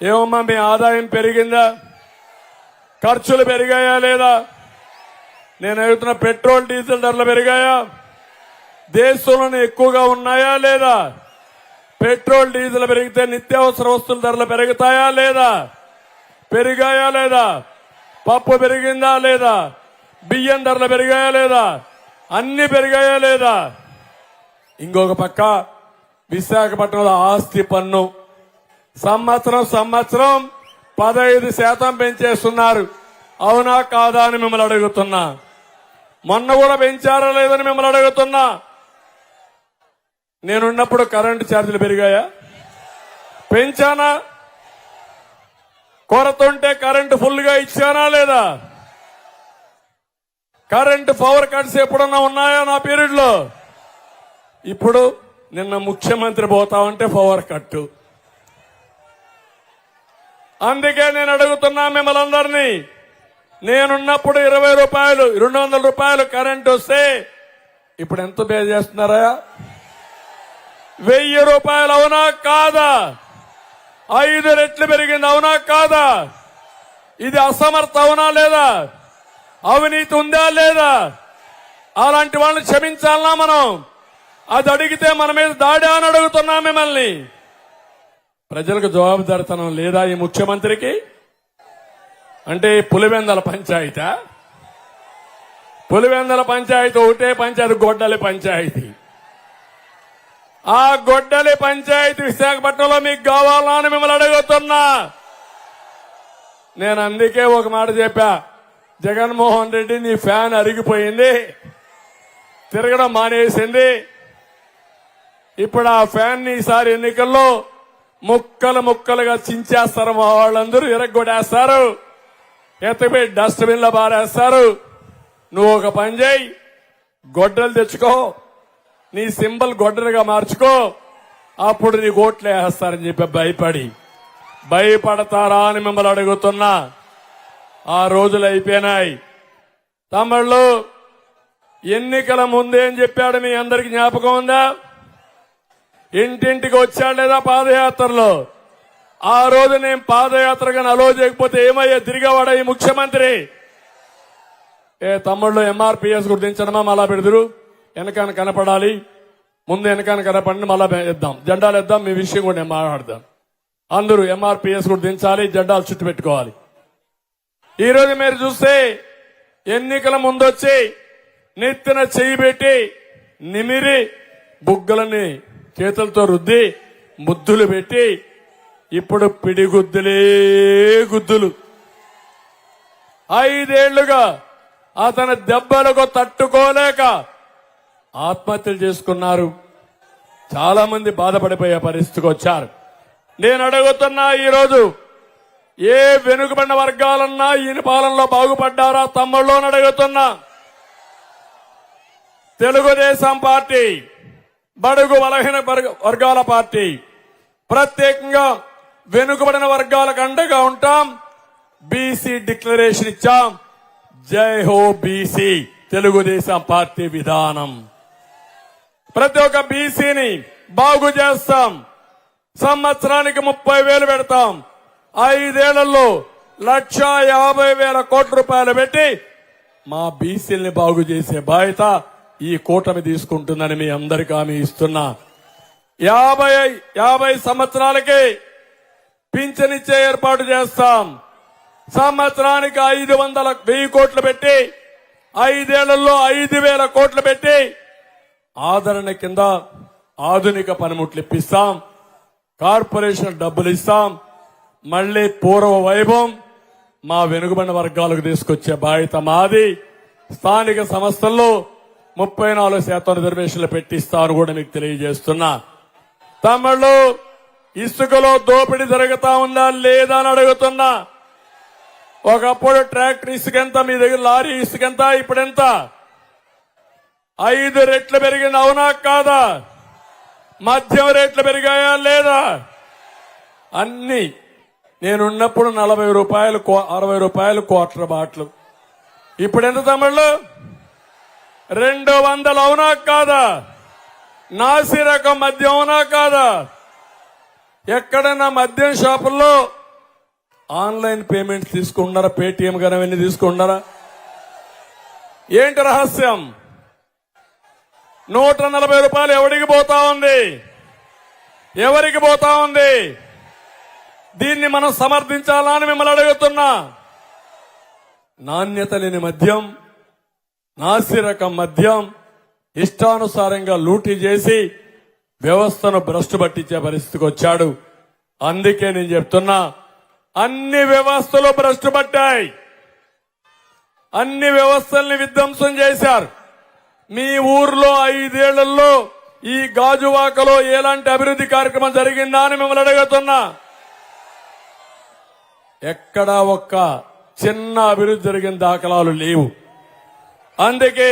A: ఏమమ్మా మీ ఆదాయం పెరిగిందా? ఖర్చులు పెరిగాయా లేదా? నేను అడుగుతున్న పెట్రోల్ డీజిల్ ధరలు పెరిగాయా? దేశంలోనే ఎక్కువగా ఉన్నాయా లేదా? పెట్రోల్ డీజిల్ పెరిగితే నిత్యావసర వస్తువుల ధరలు పెరుగుతాయా లేదా? పెరిగాయా లేదా? పప్పు పెరిగిందా లేదా? బియ్యం ధరలు పెరిగాయా లేదా? అన్ని పెరిగాయా లేదా? ఇంకొక పక్క విశాఖపట్నంలో ఆస్తి పన్ను సంవత్సరం 15% పెంచేస్తున్నారు. అవునా కాదా అని మిమ్మల్ని అడుగుతున్నా. మొన్న కూడా పెంచారా లేదని మిమ్మల్ని అడుగుతున్నా. నేనున్నప్పుడు కరెంటు ఛార్జీలు పెరిగాయా? పెంచానా? కొరత ఉంటే కరెంటు ఫుల్ గా ఇచ్చానా లేదా? కరెంటు పవర్ కట్స్ ఎప్పుడన్నా ఉన్నాయా నా పీరియడ్ లో? ఇప్పుడు నిన్న ముఖ్యమంత్రి పోతామంటే పవర్ కట్టు. అందుకే నేను అడుగుతున్నా మిమ్మల్ని అందరినీ, నేనున్నప్పుడు 20 రూపాయలు 200 రూపాయలు కరెంట్ వస్తే ఇప్పుడు ఎంత పే చేస్తున్నారా? 1000 రూపాయలు. అవునా కాదా? 5 రెట్లు పెరిగింది. అవునా కాదా? ఇది అసమర్థ అవునా లేదా? అవినీతి ఉందా లేదా? అలాంటి వాళ్ళని క్షమించాలనా మనం? అది అడిగితే మన మీద దాడి అని అడుగుతున్నాం మిమ్మల్ని. ప్రజలకు జవాబుదారితనం లేదా ఈ ముఖ్యమంత్రికి? అంటే పులివెందల పంచాయతా? పులివెందల పంచాయతీ ఒకటే పంచాయతీ, గొడ్డలి పంచాయతీ. ఆ గొడ్డలి పంచాయతీ విశాఖపట్నంలో మీకు కావాలా అని మిమ్మల్ని అడుగుతున్నా. నేను అందుకే ఒక మాట చెప్పా, జగన్మోహన్ రెడ్డి నీ ఫ్యాన్ అరిగిపోయింది, తిరగడం మానేసింది. ఇప్పుడు ఆ ఫ్యాన్ ని ఈసారి ఎన్నికల్లో ముక్కలు ముక్కలుగా చించేస్తారు. మా వాళ్ళందరూ ఇరగ్గొడేస్తారు, ఎత్తపోయి డస్ట్బిన్ లో బారేస్తారు. నువ్వు ఒక పని చేయి, గొడ్డలు తెచ్చుకో, నీ సింబల్ గొడ్డలుగా మార్చుకో, అప్పుడు నీకు ఓట్లు వేస్తారని చెప్పి భయపడతారా అని మిమ్మల్ని అడుగుతున్నా. ఆ రోజులు అయిపోయినాయి. తమిళ్లో ఎన్నికల ముందేం చెప్పాడు మీ అందరికి జ్ఞాపకం ఉందా? ఇంటింటికి వచ్చాడు లేదా పాదయాత్రలో? ఆ రోజు నేను పాదయాత్రగా అలో చేయకపోతే ఏమయ్యా తిరిగేవాడా ఈ ముఖ్యమంత్రి? తమ్ముళ్ళు ఎంఆర్పీఎస్ గుర్తించడమా మళ్ళా పెడదురు, వెనకాన కనపడాలి, ముందు వెనకాన కనపడి మళ్ళా ఇద్దాం, జెండాలు ఇద్దాం, మీ విషయం కూడా నేను మాట్లాడదాం. అందరూ ఎంఆర్పీఎస్ గుర్తించాలి, జెండాలు చుట్టూ పెట్టుకోవాలి. ఈ రోజు మీరు చూస్తే ఎన్నికల ముందొచ్చి నెత్తిన చెయ్యి పెట్టి నిమిరి బుగ్గలని చేతులతో రుద్ది ముద్దులు పెట్టి ఇప్పుడు పిడిగుద్దులే గుద్దులు. 5 ఏళ్లుగా అతని దెబ్బలకు తట్టుకోలేక ఆత్మహత్యలు చేసుకున్నారు. చాలా మంది బాధపడిపోయే పరిస్థితికి వచ్చారు. నేను అడుగుతున్నా, ఈరోజు ఏ వెనుకబడిన వర్గాలన్నా ఈయన పాలనలో బాగుపడ్డారా తమ్ముళ్ళు అని అడుగుతున్నా. తెలుగుదేశం పార్టీ బడుగు బలహీన వర్గాల పార్టీ, ప్రత్యేకంగా వెనుకబడిన వర్గాలకు అండగా ఉంటాం. బీసీ డిక్లరేషన్ ఇచ్చాం. జై హో బీసీ, తెలుగుదేశం పార్టీ విధానం. ప్రతి ఒక్క బీసీని బాగు చేస్తాం. సంవత్సరానికి 30,000 పెడతాం. 5 ఏళ్లలో 1,50,000 కోట్ల రూపాయలు పెట్టి మా బీసీల్ని బాగు చేసే బాధ్యత ఈ కూటమి తీసుకుంటుందని మీ అందరికీ హామీ ఇస్తున్నా. 50 సంవత్సరాలకి పింఛనిచ్చే ఏర్పాటు చేస్తాం. సంవత్సరానికి 1,000 కోట్లు పెట్టి 5 ఏళ్లలో 5,000 కోట్లు పెట్టి ఆదరణ కింద ఆధునిక పనిముట్లు ఇప్పిస్తాం. కార్పొరేషన్ డబ్బులు ఇస్తాం. మళ్లీ పూర్వ వైభవం మా వెనుకబడిన వర్గాలకు తీసుకొచ్చే బాధ్యత మాది. స్థానిక సంస్థల్లో 34% రిజర్వేషన్లు పెట్టిస్తాను కూడా మీకు తెలియజేస్తున్నా. తమిళ్లు ఇసుకలో దోపిడీ జరుగుతా ఉందా లేదా అని అడుగుతున్నా. ఒకప్పుడు ట్రాక్టర్ ఇసుకెంత, మీ దగ్గర లారీ ఇసుకెంత, ఇప్పుడెంత? 5 రెట్లు పెరిగింది. అవునా కాదా? మద్యం రేట్లు పెరిగాయా లేదా? అన్ని నేనున్నప్పుడు 40 రూపాయలు 60 రూపాయలు క్వార్టర్ బాటిల్, ఇప్పుడు ఎంత తమిళ్లు? 200. అవునా కాదా? నాసి రకం మద్యం అవునా కాదా? ఎక్కడైనా మద్యం షాపుల్లో ఆన్లైన్ పేమెంట్స్ తీసుకుంటున్నారా? పేటీఎం కానీ అవన్నీ తీసుకుంటున్నారా? ఏంటి రహస్యం? 140 రూపాయలు ఎవరికి పోతా ఉంది? ఎవరికి పోతా ఉంది? దీన్ని మనం సమర్థించాలా అని మిమ్మల్ని అడుగుతున్నా. నాణ్యత లేని మద్యం, నాసి రకం మద్యం ఇష్టానుసారంగా లూటీ చేసి వ్యవస్థను భ్రష్టు పట్టించే పరిస్థితికి వచ్చాడు. అందుకే నేను చెప్తున్నా, అన్ని వ్యవస్థలు భ్రష్టు పట్టాయి. అన్ని వ్యవస్థల్ని విధ్వంసం చేశారు. మీ ఊర్లో 5 ఏళ్లలో ఈ గాజువాకలో ఎలాంటి అభివృద్ధి కార్యక్రమం జరిగిందా అని మిమ్మల్ని అడుగుతున్నా. ఎక్కడా ఒక్క చిన్న అభివృద్ధి జరిగిన దాఖలాలు లేవు. అందుకే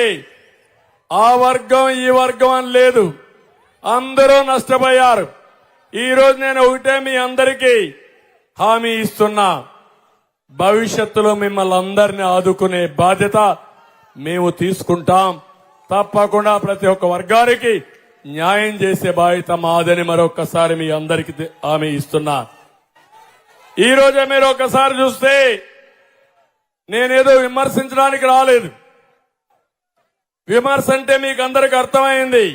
A: ఆ వర్గం ఈ వర్గం అని లేదు, అందరూ నష్టపోయారు. ఈ రోజు నేను ఒకటే మీ అందరికీ హామీ ఇస్తున్నా, భవిష్యత్తులో మిమ్మల్ని అందరినీ ఆదుకునే బాధ్యత మేము తీసుకుంటాం. తప్పకుండా ప్రతి ఒక్క వర్గానికి న్యాయం చేసే బాధ్యత మాదని మరొకసారి మీ అందరికీ హామీ ఇస్తున్నా. ఈ రోజే మీరు ఒకసారి చూస్తే నేనేదో విమర్శించడానికి రాలేదు. విమర్శ అంటే మీకు అందరికి అర్థమైంది.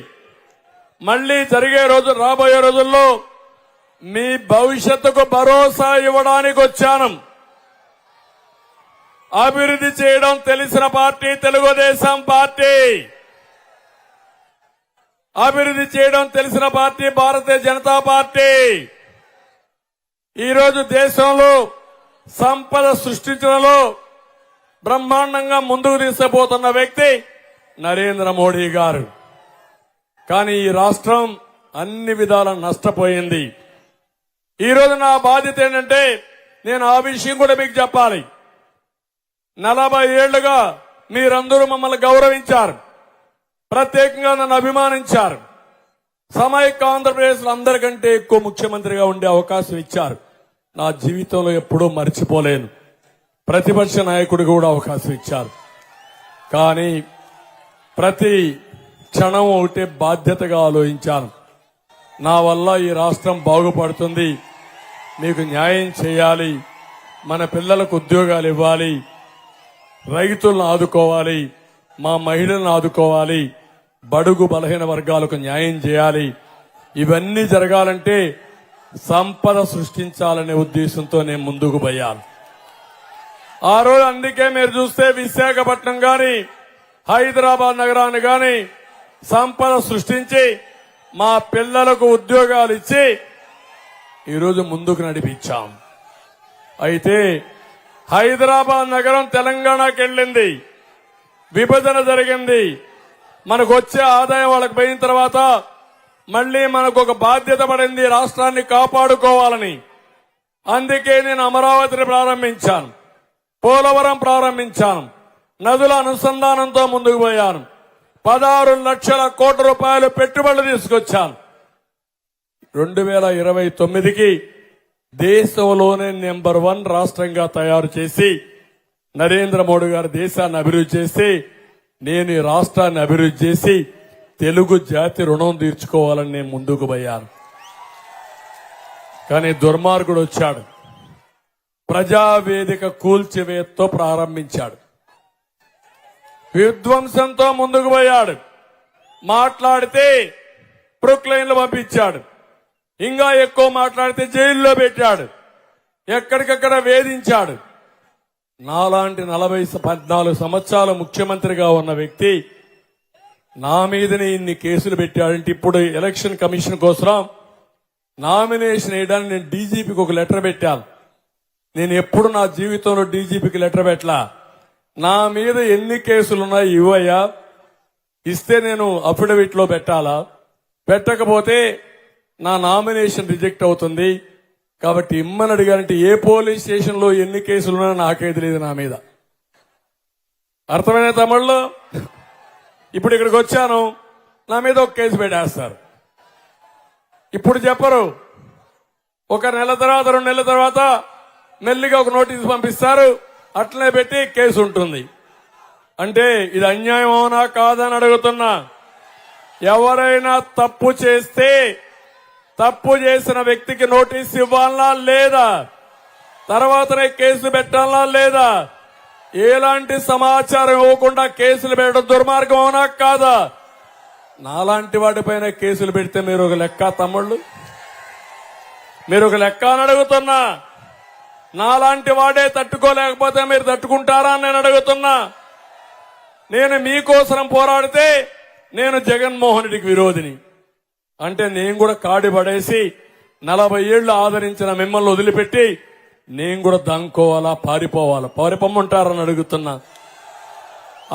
A: మళ్లీ జరిగే రోజు రాబోయే రోజుల్లో మీ భవిష్యత్తుకు భరోసా ఇవ్వడానికి వచ్చాను. అభివృద్ధి చేయడం తెలిసిన పార్టీ తెలుగుదేశం పార్టీ. అభివృద్ధి చేయడం తెలిసిన పార్టీ భారతీయ జనతా పార్టీ. ఈరోజు దేశంలో సంపద సృష్టించడంలో బ్రహ్మాండంగా ముందుకు తీసుకుపోతున్న వ్యక్తి నరేంద్ర మోడీ గారు. కానీ ఈ రాష్ట్రం అన్ని విధాలా నష్టపోయింది. ఈరోజు నా బాధ్యత ఏంటంటే నేను ఆ విషయం కూడా మీకు చెప్పాలి. 40 ఏళ్లుగా మీరందరూ మమ్మల్ని గౌరవించారు, ప్రత్యేకంగా నన్ను అభిమానించారు. సమైక్య ఆంధ్రప్రదేశ్ లో అందరికంటే ఎక్కువ ముఖ్యమంత్రిగా ఉండే అవకాశం ఇచ్చారు. నా జీవితంలో ఎప్పుడూ మర్చిపోలేను. ప్రతిపక్ష నాయకుడిగా కూడా అవకాశం ఇచ్చారు. కానీ ప్రతి క్షణం ఒకటే బాధ్యతగా ఆలోచించాను. నా వల్ల ఈ రాష్ట్రం బాగుపడుతుంది, మీకు న్యాయం చేయాలి, మన పిల్లలకు ఉద్యోగాలు ఇవ్వాలి, రైతులను ఆదుకోవాలి, మా మహిళలను ఆదుకోవాలి, బడుగు బలహీన వర్గాలకు న్యాయం చేయాలి. ఇవన్నీ జరగాలంటే సంపద సృష్టించాలనే ఉద్దేశంతో నేను ముందుకు పోయాను. ఆ రోజు అందుకే మీరు చూస్తే విశాఖపట్నం గాని హైదరాబాద్ నగరాన్ని గాని సంపద సృష్టించి మా పిల్లలకు ఉద్యోగాలు ఇచ్చి ఈరోజు ముందుకు నడిపించాం. అయితే హైదరాబాద్ నగరం తెలంగాణకి వెళ్ళింది, విభజన జరిగింది. మనకు వచ్చే ఆదాయం వాళ్ళకి పోయిన తర్వాత మళ్లీ మనకు ఒక బాధ్యత పడింది రాష్ట్రాన్ని కాపాడుకోవాలని. అందుకే నేను అమరావతిని ప్రారంభించాను, పోలవరం ప్రారంభించాను, నదుల అనుసంధానంతో ముందుకు పోయాను, 16 లక్షల కోట్ల రూపాయలు పెట్టుబడులు తీసుకొచ్చాను. 2029కి దేశంలోనే నెంబర్ 1 రాష్ట్రంగా తయారు చేసి నరేంద్ర మోడీ గారు దేశాన్ని అభివృద్ధి చేసి నేను ఈ రాష్ట్రాన్ని అభివృద్ధి చేసి తెలుగు జాతి రుణం తీర్చుకోవాలని నేను ముందుకు పోయాను. కానీ దుర్మార్గుడు వచ్చాడు, ప్రజావేదిక కూల్చివేతతో ప్రారంభించాడు, విధ్వంసంతో ముందుకు పోయాడు, మాట్లాడితే ప్రొక్లైన్లు పంపించాడు, ఇంకా ఎక్కువ మాట్లాడితే జైల్లో పెట్టాడు, ఎక్కడికక్కడ వేధించాడు. నాలాంటి 14 సంవత్సరాలు ముఖ్యమంత్రిగా ఉన్న వ్యక్తి నా మీదనే ఇన్ని కేసులు పెట్టాడంటే ఇప్పుడు ఎలక్షన్ కమిషన్ కోసం నామినేషన్ వేయడానికి నేను డీజీపీకి ఒక లెటర్ పెట్టాను. నేను ఎప్పుడు నా జీవితంలో డీజీపీకి లెటర్ పెట్టలా. నా మీద ఎన్ని కేసులున్నాయి ఇవ్వయ్యా, ఇస్తే నేను అఫిడవిట్ లో పెట్టాలా, పెట్టకపోతే నా నామినేషన్ రిజెక్ట్ అవుతుంది. కాబట్టి ఇమ్మని అడిగారంటే ఏ పోలీస్ స్టేషన్ లో ఎన్ని కేసులున్నా నాకే తెలియదు నా మీద. అర్థమైన తమిళ్లో ఇప్పుడు ఇక్కడికి వచ్చాను, నా మీద ఒక కేసు పెట్టేస్తారు. ఇప్పుడు చెప్పరు, ఒక నెల తర్వాత 2 నెలల తర్వాత మెల్లిగా ఒక నోటీసు పంపిస్తారు, అట్లనే పెట్టి కేసు ఉంటుంది. అంటే ఇది అన్యాయం అవునా కాదని అడుగుతున్నా. ఎవరైనా తప్పు చేస్తే తప్పు చేసిన వ్యక్తికి నోటీసు ఇవ్వాలా లేదా, తర్వాతనే కేసు పెట్టాలా లేదా, ఎలాంటి సమాచారం ఇవ్వకుండా కేసులు పెట్టడం దుర్మార్గం అవునా కాదా? నాలాంటి వాటిపైన కేసులు పెడితే మీరు ఒక లెక్క తమ్ముళ్ళు, మీరు ఒక లెక్క అని అడుగుతున్నా. నాలాంటి వాడే తట్టుకోలేకపోతే మీరు తట్టుకుంటారా అని నేను అడుగుతున్నా. నేను మీకోసం పోరాడితే నేను జగన్మోహన్ రెడ్డికి విరోధిని అంటే నేను కూడా కాడి పడేసి 40 ఏళ్లు ఆదరించిన మిమ్మల్ని వదిలిపెట్టి నేను కూడా దంకోవాలా, పారిపోవాలా? పారిపోమంటారని అడుగుతున్నా.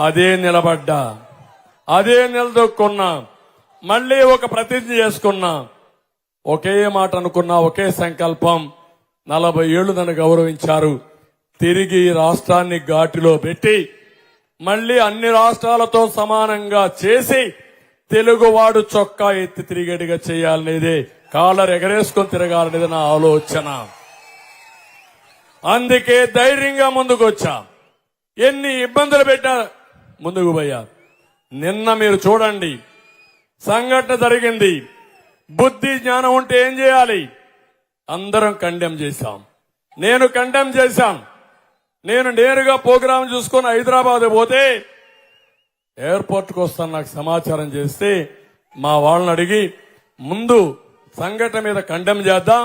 A: అదే నిలబడ్డా, అదే నిలదొక్కున్నా, మళ్లీ ఒక ప్రతిజ్ఞ చేసుకున్నా, ఒకే మాట అనుకున్నా, ఒకే సంకల్పం. 40 ఏళ్లు నన్ను గౌరవించారు, తిరిగి రాష్ట్రాన్ని ఘాటిలో పెట్టి మళ్లీ అన్ని రాష్ట్రాలతో సమానంగా చేసి తెలుగువాడు చొక్కా ఎత్తి తిరిగేట్టుగా చేయాలనేదే, కాలర్ ఎగరేసుకొని తిరగాలనేది నా ఆలోచన. అందుకే ధైర్యంగా ముందుకు వచ్చా. ఎన్ని ఇబ్బందులు పెట్టా ముందుకు పోయా. నిన్న మీరు చూడండి, సంఘటన జరిగింది. బుద్ధి జ్ఞానం ఉంటే ఏం చేయాలి? అందరం కండెమ్ చేశాం. నేను కండెమ్ చేశాం. నేను నేరుగా ప్రోగ్రాం చూసుకొని హైదరాబాద్ పోతే ఎయిర్పోర్ట్కి వస్తాను నాకు సమాచారం చేస్తే మా వాళ్ళని అడిగి ముందు సంఘటన మీద కండెమ్ చేద్దాం,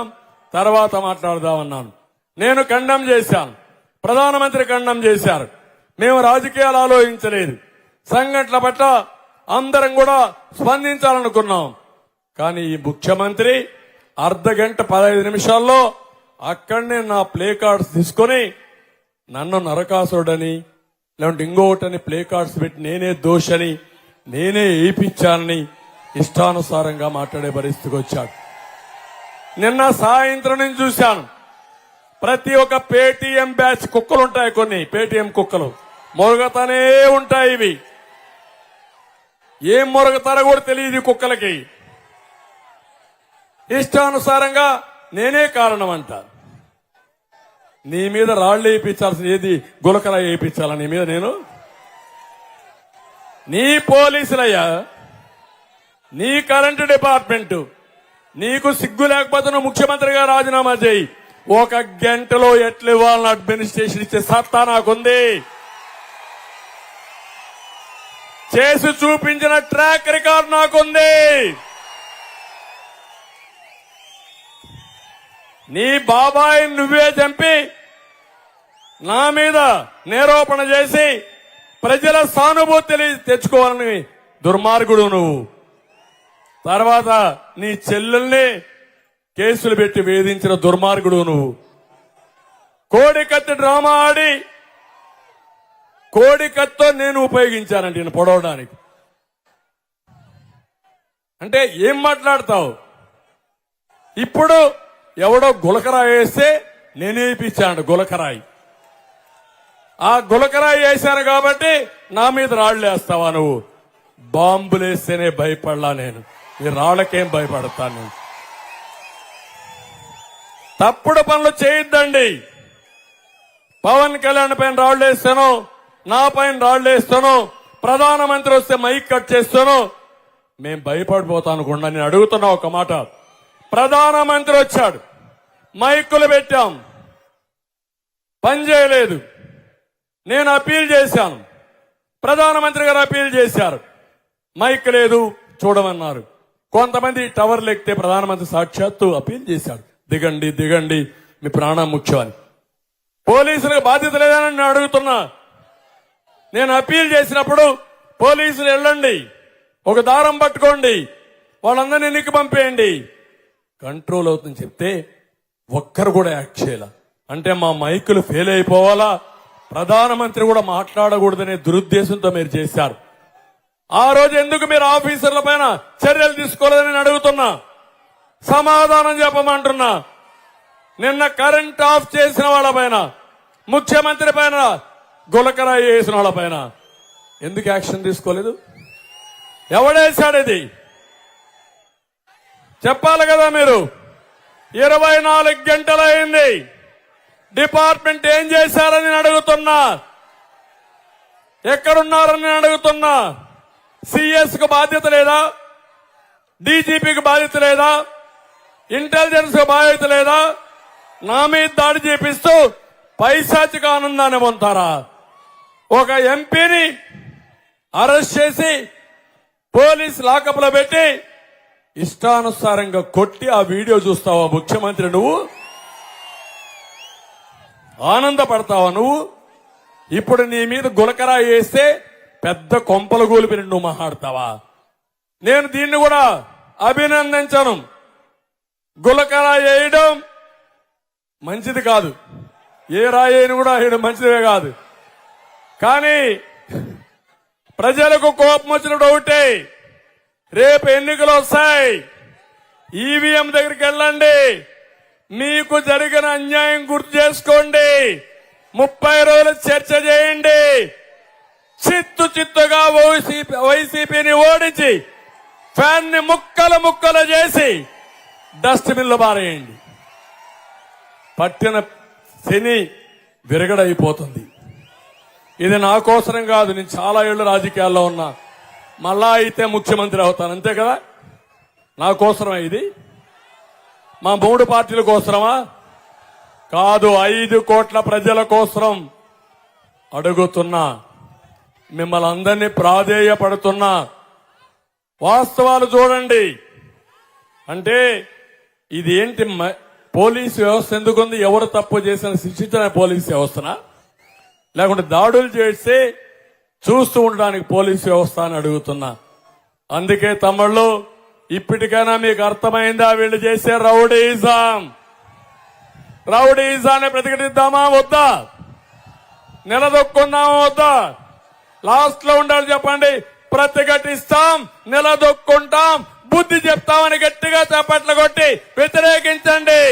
A: తర్వాత మాట్లాడదామన్నాను. నేను కండెమ్ చేశాను, ప్రధానమంత్రి కండెమ్ చేశారు. మేము రాజకీయాలు ఆలోచించలేదు. సంఘటన పట్ల అందరం కూడా స్పందించాలనుకున్నాం. కానీ ఈ ముఖ్యమంత్రి అర్ధగంట 15 నిమిషాల్లో అక్కడనే నా ప్లే కార్డ్స్ తీసుకొని నన్ను నరకాసుడని లేదంటే ఇంకొకటని ప్లే కార్డ్స్ పెట్టి నేనే దోషని, నేనే ఏపిచ్చానని ఇష్టానుసారంగా మాట్లాడే పరిస్థితికి వచ్చాడు. నిన్న సాయంత్రం నుంచి చూశాను, ప్రతి ఒక్క పేటీఎం బ్యాచ్ కుక్కలు ఉంటాయి, కొన్ని పేటీఎం కుక్కలు మొరగతానే ఉంటాయి. ఇవి ఏం మొరగతారో కూడా తెలియదు కుక్కలకి. ఇష్టానుసారంగా నేనే కారణం అంట. నీ మీద రాళ్లు వేయించాల్సిన ఏది గులకరా వేయించాలా నీ మీద? నేను నీ పోలీసులయ్యా, నీ కరెంటు డిపార్ట్మెంట్, నీకు సిగ్గు లేకపోతే నువ్వు ముఖ్యమంత్రిగా రాజీనామా చేయి. 1 గంటలో ఎట్లు ఇవ్వాలని అడ్మినిస్ట్రేషన్ ఇచ్చే సత్తా నాకుంది. చేసి చూపించిన ట్రాక్ రికార్డ్ నాకుంది. నీ బాబాయి నువ్వే చంపి నా మీద నేరోపణ చేసి ప్రజల సానుభూతి తెచ్చుకోవాలని దుర్మార్గుడు నువ్వు. తర్వాత నీ చెల్లెల్ని కేసులు పెట్టి వేధించిన దుర్మార్గుడు నువ్వు. కోడికత్తి డ్రామా ఆడి కోడికత్తో నేను ఉపయోగించానంటే నేను పొడవడానికి. అంటే ఏం మాట్లాడతావు? ఇప్పుడు ఎవడో గులకరాయి వేస్తే నేనే ఇప్పించాను గులకరాయి. ఆ గులకరాయి వేశాను కాబట్టి నా మీద రాళ్లు వేస్తావా నువ్వు? బాంబులేస్తేనే భయపడలా నేను, ఈ రాళ్లకేం భయపడతాను నేను? తప్పుడు పనులు చేయొద్దండి. పవన్ కళ్యాణ్ పైన రాళ్లు వేస్తాను, నా పైన రాళ్లు వేస్తాను, ప్రధానమంత్రి వస్తే మైక్ కట్ చేస్తాను. మేం భయపడిపోతానుకుండా నేను అడుగుతున్నా ఒక మాట. ప్రధానమంత్రి వచ్చాడు, మైకులు పెట్టాం, పని చేయలేదు. నేను అప్పీల్ చేశాను, ప్రధానమంత్రి గారు అప్పీల్ చేశారు, మైక్ లేదు చూడమన్నారు. కొంతమంది టవర్లు ఎక్కితే ప్రధానమంత్రి సాక్షాత్తు అప్పీల్ చేశాడు, దిగండి దిగండి మీ ప్రాణం ముఖ్యమని. పోలీసులకు బాధ్యత లేదని నేను అడుగుతున్నా. నేను అప్పీల్ చేసినప్పుడు పోలీసులు వెళ్ళండి, ఒక దారం పట్టుకోండి, వాళ్ళందరినీ ఎన్నిక పంపేయండి, కంట్రోల్ అవుతుందని చెప్తే ఒక్కరు కూడా యాక్ట్ చేయాల. అంటే మా మైకులు ఫెయిల్ అయిపోవాలా, ప్రధానమంత్రి కూడా మాట్లాడకూడదనే దురుద్దేశంతో మీరు చేశారు. ఆ రోజు ఎందుకు మీరు ఆఫీసర్ల పైన చర్యలు తీసుకోలేదని నేను అడుగుతున్నా, సమాధానం చెప్పమంటున్నా. నిన్న కరెంట్ ఆఫ్ చేసిన వాళ్ళ పైన, ముఖ్యమంత్రి పైన, గులకరాయి వేసిన వాళ్ళ పైన ఎందుకు యాక్షన్ తీసుకోలేదు? ఎవడేశాడు ఇది? చెప్పాలి కదా మీరు. 24 గంటలైంది, డిపార్ట్మెంట్ ఏం చేశారని నేను అడుగుతున్నా, ఎక్కడున్నారని నేను అడుగుతున్నా. సిఎస్ కు బాధ్యత లేదా? డీజీపీకి బాధ్యత లేదా? ఇంటెలిజెన్స్ కు బాధ్యత లేదా? నా మీద దాడి చేపిస్తూ పైశాచిక ఆనందాన్ని పొందుతారా? ఒక ఎంపీని అరెస్ట్ చేసి పోలీస్ లాకప్ లో పెట్టి ఇష్టానుసారంగా కొట్టి ఆ వీడియో చూస్తావా ముఖ్యమంత్రి? నువ్వు ఆనందపడతావా? నువ్వు ఇప్పుడు నీ మీద గులకరాయి వేస్తే పెద్ద కొంపలు గోలిపిన నువ్వు మాట్లాడతావా? నేను దీన్ని కూడా అభినందించను. గులకరాయి వేయడం మంచిది కాదు, ఏ రాయిని కూడా వేయడం మంచిదే కాదు. కానీ ప్రజలకు కోపం వచ్చినప్పుడు ఒకటే, రేపు ఎన్నికలు వస్తాయి, ఈవీఎం దగ్గరికి వెళ్ళండి, మీకు జరిగిన అన్యాయం గుర్తు చేసుకోండి, 30 రోజులు చర్చ చేయండి, చిత్తుగా వైసీపీని ఓడించి ఫ్యాన్ ని ముక్కలు చేసి డస్ట్బిన్ లో పారేయండి. పట్టిన శని విరగడైపోతుంది. ఇది నా కోసరం కాదు, నేను చాలా ఏళ్ళు రాజకీయాల్లో ఉన్నా. మళ్ళా అయితే ముఖ్యమంత్రి అవుతాను, అంతే కదా. నా కోసరమా ఇది? మా 3 పార్టీల కోసరమా? కాదు, 5 కోట్ల ప్రజల కోసరం అడుగుతున్నా. మిమ్మల్ని అందరినీ ప్రాధేయపడుతున్నా. వాస్తవాలు చూడండి. అంటే ఇది ఏంటి? పోలీసు వ్యవస్థ ఎందుకుంది? ఎవరు తప్పు చేసిన శిక్షించిన పోలీసు వ్యవస్థనా, లేకుంటే దాడులు చేస్తే చూస్తూ ఉండడానికి పోలీసు వ్యవస్థ అని అడుగుతున్నా. అందుకే తమ్ముళ్ళు, ఇప్పటికైనా మీకు అర్థమైందా వీళ్ళు చేసే రౌడీజాన్ని ప్రతిఘటిద్దామా వద్దా? నిలదొక్కుందామా వద్దా? లాస్ట్ లో ఉండాలి చెప్పండి. ప్రతిఘటిస్తాం, నిలదొక్కుంటాం, బుద్ధి చెప్తామని గట్టిగా చప్పట్లు కొట్టి వ్యతిరేకించండి.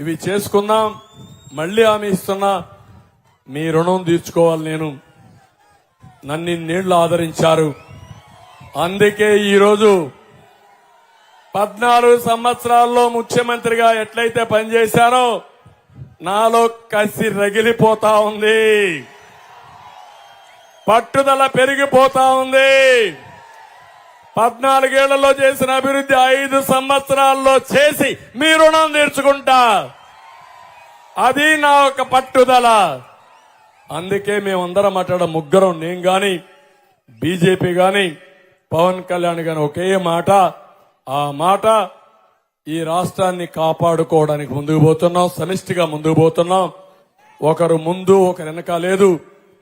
A: ఇవి చేసుకుందాం. మళ్లీ హామీ ఇస్తున్నా, మీ రుణం తీర్చుకోవాలి. నన్ను ఇన్నేళ్లు ఆదరించారు. అందుకే ఈరోజు 14 సంవత్సరాల్లో ముఖ్యమంత్రిగా ఎట్లయితే పనిచేశారో నాలో కసి రగిలిపోతా ఉంది, పట్టుదల పెరిగిపోతా ఉంది. 14 ఏళ్లలో చేసిన అభివృద్ధి 5 సంవత్సరాల్లో చేసి మీ రుణం తీర్చుకుంటా. అది నా ఒక పట్టుదల. అందుకే మేమందరం మాట్లాడడం, ముగ్గురం, నేను గాని, బీజేపీ గాని, పవన్ కళ్యాణ్ గాని ఒకే మాట. ఆ మాట, ఈ రాష్ట్రాన్ని కాపాడుకోవడానికి ముందుకు పోతున్నాం, సమిష్టిగా ముందుకు పోతున్నాం. ఒకరు ముందు ఒకరు వెనక లేదు,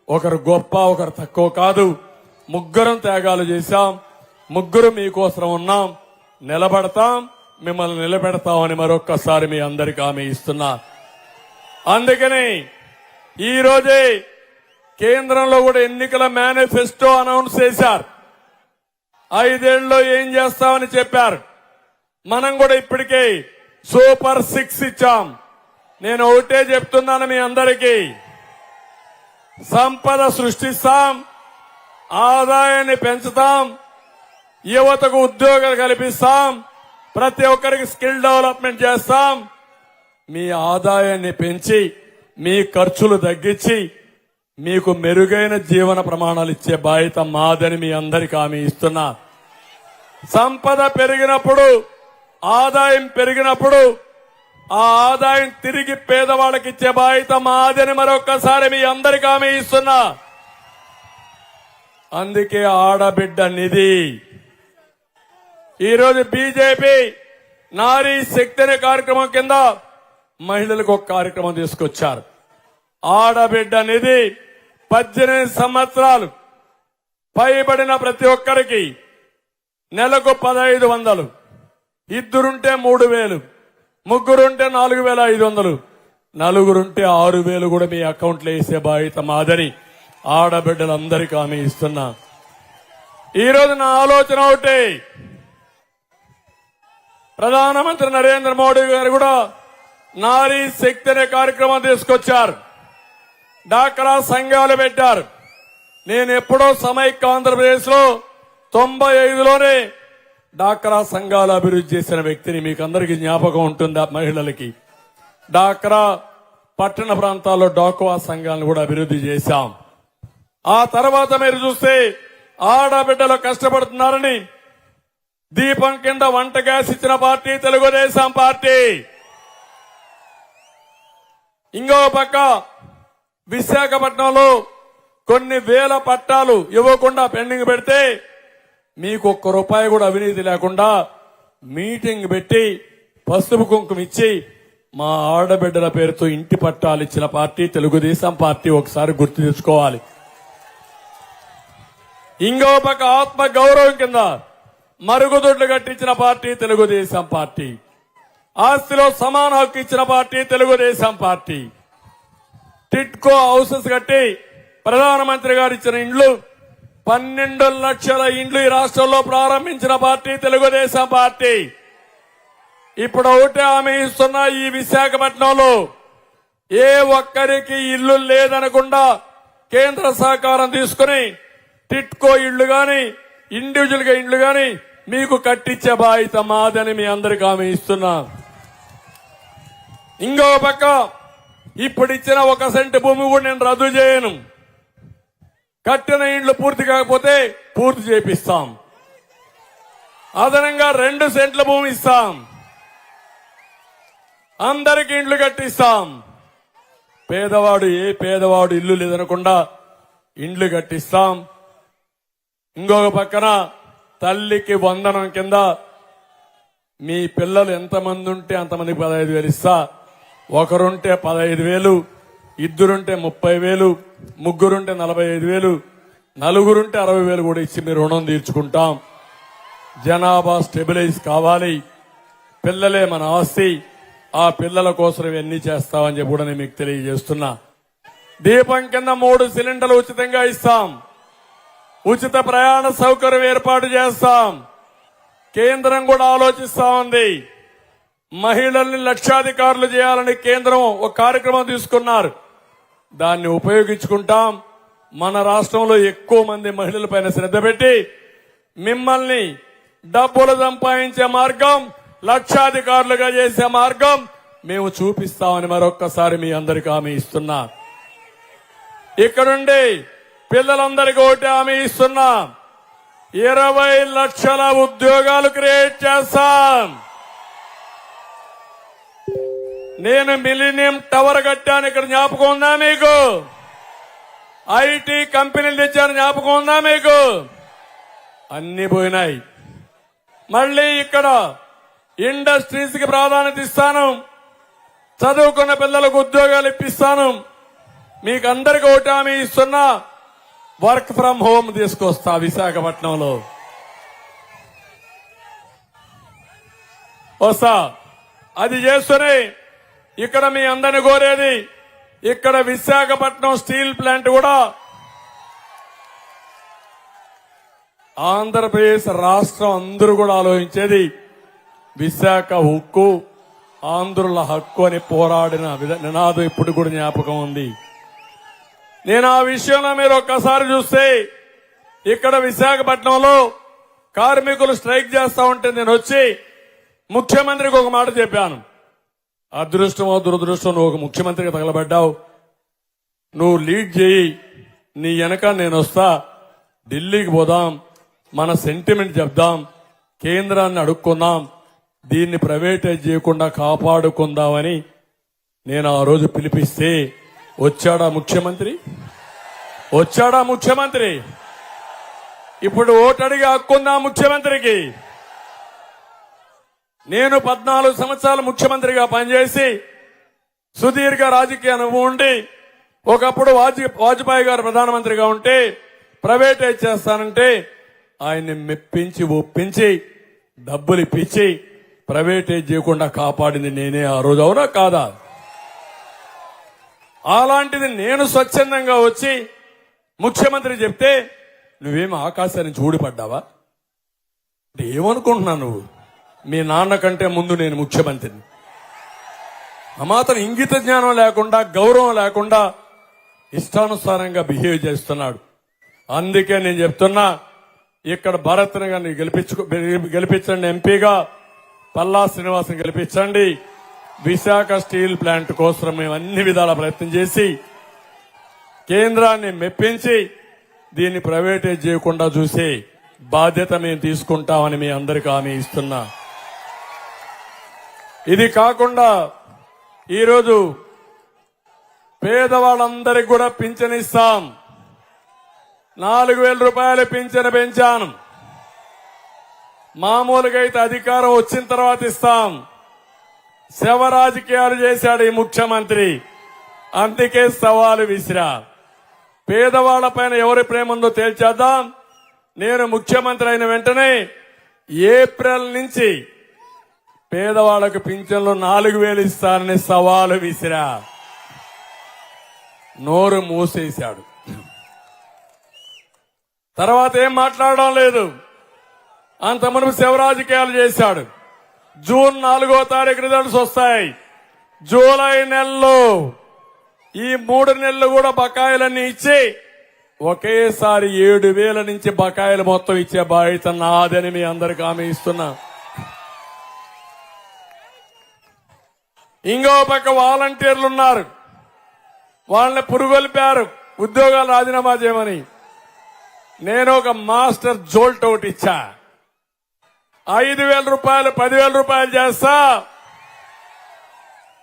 A: ఒకరు గొప్ప ఒకరు తక్కువ కాదు. ముగ్గురం త్యాగాలు చేశాం, ముగ్గురు మీకోసం ఉన్నాం. నిలబడతాం, మిమ్మల్ని నిలబెడతామని మరొక్కసారి మీ అందరికీ హామీ ఇస్తున్నా. అందుకని ఈ రోజే కేంద్రంలో కూడా ఎన్నికల మేనిఫెస్టో అనౌన్స్ చేశారు. 5 ఏళ్లలో ఏం చేస్తామని చెప్పారు. మనం కూడా ఇప్పటికే సూపర్ 6 ఇచ్చాం. నేను ఒకటే చెప్తున్నాను మీ అందరికీ, సంపద సృష్టిస్తాం, ఆదాయాన్ని పెంచుతాం, యువతకు ఉద్యోగాలు కల్పిస్తాం, ప్రతి ఒక్కరికి స్కిల్ డెవలప్మెంట్ చేస్తాం. మీ ఆదాయాన్ని పెంచి మీ ఖర్చులు తగ్గించి మీకు మెరుగైన జీవన ప్రమాణాలు ఇచ్చే బాధ్యత మాదని మీ అందరికీ హామీ ఇస్తున్నా. సంపద పెరిగినప్పుడు, ఆదాయం పెరిగినప్పుడు ఆ ఆదాయం తిరిగి పేదవాళ్ళకి ఇచ్చే బాధ్యత మాదని మరొక్కసారి మీ అందరికీ హామీ ఇస్తున్నా. అందుకే ఆడబిడ్డ నిధి, ఈరోజు బీజేపీ నారీ శక్తి అనే కార్యక్రమం కింద మహిళలకు ఒక కార్యక్రమం తీసుకొచ్చారు. ఆడబిడ్డ నిధి 18 సంవత్సరాలు పైబడిన ప్రతి ఒక్కరికి నెలకు 1500, ఇద్దరుంటే 3000, ముగ్గురుంటే 4500, నలుగురుంటే 6000 కూడా మీ అకౌంట్లో వేసే బాధ్యత మాదని ఆడబిడ్డలందరికీ హామీ ఇస్తున్నా. ఈరోజు నా ఆలోచన ఒకటి, ప్రధానమంత్రి నరేంద్ర మోడీ గారు కూడా నారీ శక్తి అనే కార్యక్రమం తీసుకొచ్చారు. డాక్రా సంఘాలు పెట్టారు. నేను ఎప్పుడో సమైక్య ఆంధ్రప్రదేశ్ లో 95లోనే డాక్రా సంఘాలు అభివృద్ధి చేసిన వ్యక్తిని. మీకు అందరికీ జ్ఞాపకం ఉంటుంది. మహిళలకి డాక్రా, పట్టణ ప్రాంతాల్లో డోక్వా సంఘాలను కూడా అభివృద్ధి చేశాం. ఆ తర్వాత మీరు చూస్తే ఆడబిడ్డలు కష్టపడుతున్నారని దీపం కింద వంట గ్యాస్ ఇచ్చిన పార్టీ తెలుగుదేశం పార్టీ. ఇంకో పక్క విశాఖపట్నంలో కొన్ని వేల పట్టాలు ఇవ్వకుండా పెండింగ్ పెడితే మీకు ₹1 కూడా అవినీతి లేకుండా మీటింగ్ పెట్టి పసుపు కుంకుమ ఇచ్చి మా ఆడబిడ్డల పేరుతో ఇంటి పట్టాలు ఇచ్చిన పార్టీ తెలుగుదేశం పార్టీ. ఒకసారి గుర్తు తెచ్చుకోవాలి. ఇంకో పక్క ఆత్మ గౌరవం కింద మరుగుదొడ్లు కట్టించిన పార్టీ తెలుగుదేశం పార్టీ. ఆస్తిలో సమాన హక్కు ఇచ్చిన party Telugu Desam party. TIDCO houses కట్టి ప్రధానమంత్రి గారు ఇచ్చిన ఇండ్లు 12 లక్షల ఇండ్లు ఈ రాష్ట్రంలో ప్రారంభించిన పార్టీ తెలుగుదేశం పార్టీ. ఇప్పుడు ఒకటే హామీ ఇస్తున్నా, ఈ విశాఖపట్నంలో ఏ ఒక్కరికి ఇల్లు లేదనకుండా కేంద్ర సహకారం తీసుకుని టిట్కో ఇళ్లు గాని, ఇండివిజువల్ గా ఇండ్లు గాని మీకు కట్టించే బాధ్యత మాదని మీ అందరికీ హామీ ఇస్తున్నా. ఇంకో పక్క ఇప్పుడు ఇచ్చిన 1 సెంటు భూమి కూడా నేను రద్దు చేయను. కట్టిన ఇండ్లు పూర్తి కాకపోతే పూర్తి చేపిస్తాం. అదనంగా 2 సెంట్ల భూమి ఇస్తాం. అందరికి ఇండ్లు కట్టిస్తాం. ఏ పేదవాడు ఇల్లు లేదనకుండా ఇండ్లు కట్టిస్తాం. ఇంకొక పక్కన తల్లికి వందనం కింద మీ పిల్లలు ఎంతమంది ఉంటే అంతమందికి 15,000 ఇస్తా. ఒకరుంటే 15,000, ఇద్దరుంటే 30,000, ముగ్గురుంటే 45,000, నలుగురుంటే 60,000 కూడా ఇచ్చి మీరు రుణం తీర్చుకుంటాం. జనాభా స్టెబిలైజ్ కావాలి. పిల్లలే మన ఆస్తి. ఆ పిల్లల కోసం ఇవన్నీ చేస్తామని చెప్పి కూడా నేను మీకు తెలియజేస్తున్నా. దీపం కింద 3 సిలిండర్లు ఉచితంగా ఇస్తాం. ఉచిత ప్రయాణ సౌకర్యం ఏర్పాటు చేస్తాం. కేంద్రం కూడా ఆలోచిస్తా ఉంది. మహిళల్ని లక్షాధికారులు చేయాలని కేంద్రం ఒక కార్యక్రమం తీసుకున్నారు. దాన్ని ఉపయోగించుకుంటాం. మన రాష్ట్రంలో ఎక్కువ మంది మహిళలపైన శ్రద్ధ పెట్టి మిమ్మల్ని డబ్బులు సంపాదించే మార్గం, లక్షాధికారులుగా చేసే మార్గం మేము చూపిస్తామని మరొక్కసారి మీ అందరికీ హామీ ఇస్తున్నా. ఇక్కడుండి పిల్లలందరికీ ఒకటి హామీ ఇస్తున్నా. 20 లక్షల ఉద్యోగాలు క్రియేట్ చేస్తాం. నేను మిలీనియం టవర్ కట్టాను, ఇక్కడ జ్ఞాపకం ఉందా మీకు? ఐటీ కంపెనీలు తెచ్చాను, జ్ఞాపకం ఉందా మీకు? అన్ని పోయినాయి. మళ్లీ ఇక్కడ ఇండస్ట్రీస్ కి ప్రాధాన్యత ఇస్తాను. చదువుకున్న పిల్లలకు ఉద్యోగాలు ఇప్పిస్తాను. మీకు అందరికీ ఒకటి హామీ ఇస్తున్నా. వర్క్ ఫ్రం హోమ్ తీసుకొస్తా విశాఖపట్నంలో. వస్తా. అది చేస్తూనే ఇక్కడ మీ అందరిని కోరేది, ఇక్కడ విశాఖపట్నం స్టీల్ ప్లాంట్ కూడా ఆంధ్రప్రదేశ్ రాష్ట్రం అందరూ కూడా ఆలోచించేది. విశాఖ ఉక్కు ఆంధ్రుల హక్కు అని పోరాడిన నినాదం ఇప్పుడు కూడా జ్ఞాపకం ఉంది. నేను ఆ విషయంలో మీరు ఒక్కసారి చూస్తే ఇక్కడ విశాఖపట్నంలో కార్మికులు స్ట్రైక్ చేస్తా ఉంటే నేను వచ్చి ముఖ్యమంత్రికి ఒక మాట చెప్పాను. అదృష్టమో దురదృష్టం, నువ్వు ఒక ముఖ్యమంత్రికి తగలబడ్డావు. నువ్వు లీడ్ చేయి, నీ వెనక నేను వస్తా. ఢిల్లీకి పోదాం, మన సెంటిమెంట్ చెప్దాం, కేంద్రాన్ని అడుక్కుందాం, దీన్ని ప్రైవేటైజ్ చేయకుండా కాపాడుకుందామని నేను ఆ రోజు పిలిపిస్తే వచ్చాడా ముఖ్యమంత్రి? ఇప్పుడు ఓటడిగి హక్కుందా ముఖ్యమంత్రికి? నేను 14 సంవత్సరాలు ముఖ్యమంత్రిగా పనిచేసి సుదీర్ఘ రాజకీయ అనుభవం ఉండి ఒకప్పుడు వాజ్పేయి గారు ప్రధానమంత్రిగా ఉంటే ప్రైవేటైజ్ చేస్తానంటే ఆయన్ని మెప్పించి ఒప్పించి డబ్బులు ఇప్పించి ప్రైవేటైజ్ చేయకుండా కాపాడింది నేనే ఆ రోజు. అవునా కాదా? అలాంటిది నేను స్వచ్ఛందంగా వచ్చి ముఖ్యమంత్రి చెప్తే నువ్వేమి ఆకాశాన్ని చూడిపడ్డావా? ఏమనుకుంటున్నా నువ్వు? మీ నాన్న కంటే ముందు నేను ముఖ్యమంత్రిని. అమాతను ఇంగిత జ్ఞానం లేకుండా, గౌరవం లేకుండా ఇష్టానుసారంగా బిహేవ్ చేస్తున్నాడు. అందుకే నేను చెప్తున్నా, ఇక్కడ భరత్ని గారిని గెలిపించండి ఎంపీగా, పల్లా శ్రీనివాసన్ గెలిపించండి. విశాఖ స్టీల్ ప్లాంట్ కోసం మేము అన్ని విధాల ప్రయత్నం చేసి కేంద్రాన్ని మెప్పించి దీన్ని ప్రైవేటైజ్ చేయకుండా చూసే బాధ్యత మేము తీసుకుంటామని మీ అందరికీ హామీ ఇస్తున్నా. ఇది కాకుండా ఈరోజు పేదవాళ్ళందరికీ కూడా పింఛన్ ఇస్తాం. 4,000 రూపాయలు పింఛన్ పెంచాను. మామూలుగా అయితే అధికారం వచ్చిన తర్వాత ఇస్తాం. శవ రాజకీయాలు చేశాడు ఈ ముఖ్యమంత్రి. అందుకే సవాలు విసిరా. పేదవాళ్లపైన ఎవరి ప్రేమ ఉందో తేల్చేద్దాం. నేను ముఖ్యమంత్రి అయిన వెంటనే ఏప్రిల్ నుంచి పేదవాళ్లకు పింఛన్లు 4,000 ఇస్తానని సవాలు విసిరా. నోరు మూసేశాడు. తర్వాత ఏం మాట్లాడడం లేదు. అంత మునుపు శవ రాజకీయాలు చేశాడు. జూన్ 4వ తారీఖు రిజల్ట్స్ వస్తాయి. జూలై నెలలో ఈ 3 నెలలు కూడా బకాయిలన్నీ ఇచ్చి ఒకేసారి 7,000 నుంచి బకాయిలు మొత్తం ఇచ్చే బాధ్యత నాదని మీ అందరికీ హామీ ఇస్తున్నా. ఇంకో పక్క వాలంటీర్లు ఉన్నారు, వాళ్ళని పురుగొల్పారు ఉద్యోగాలు రాజీనామా చేయమని. నేను ఒక మాస్టర్ జోల్ట్ ఒకటి ఇచ్చా, 5,000 రూపాయలు 10,000 రూపాయలు చేస్తా.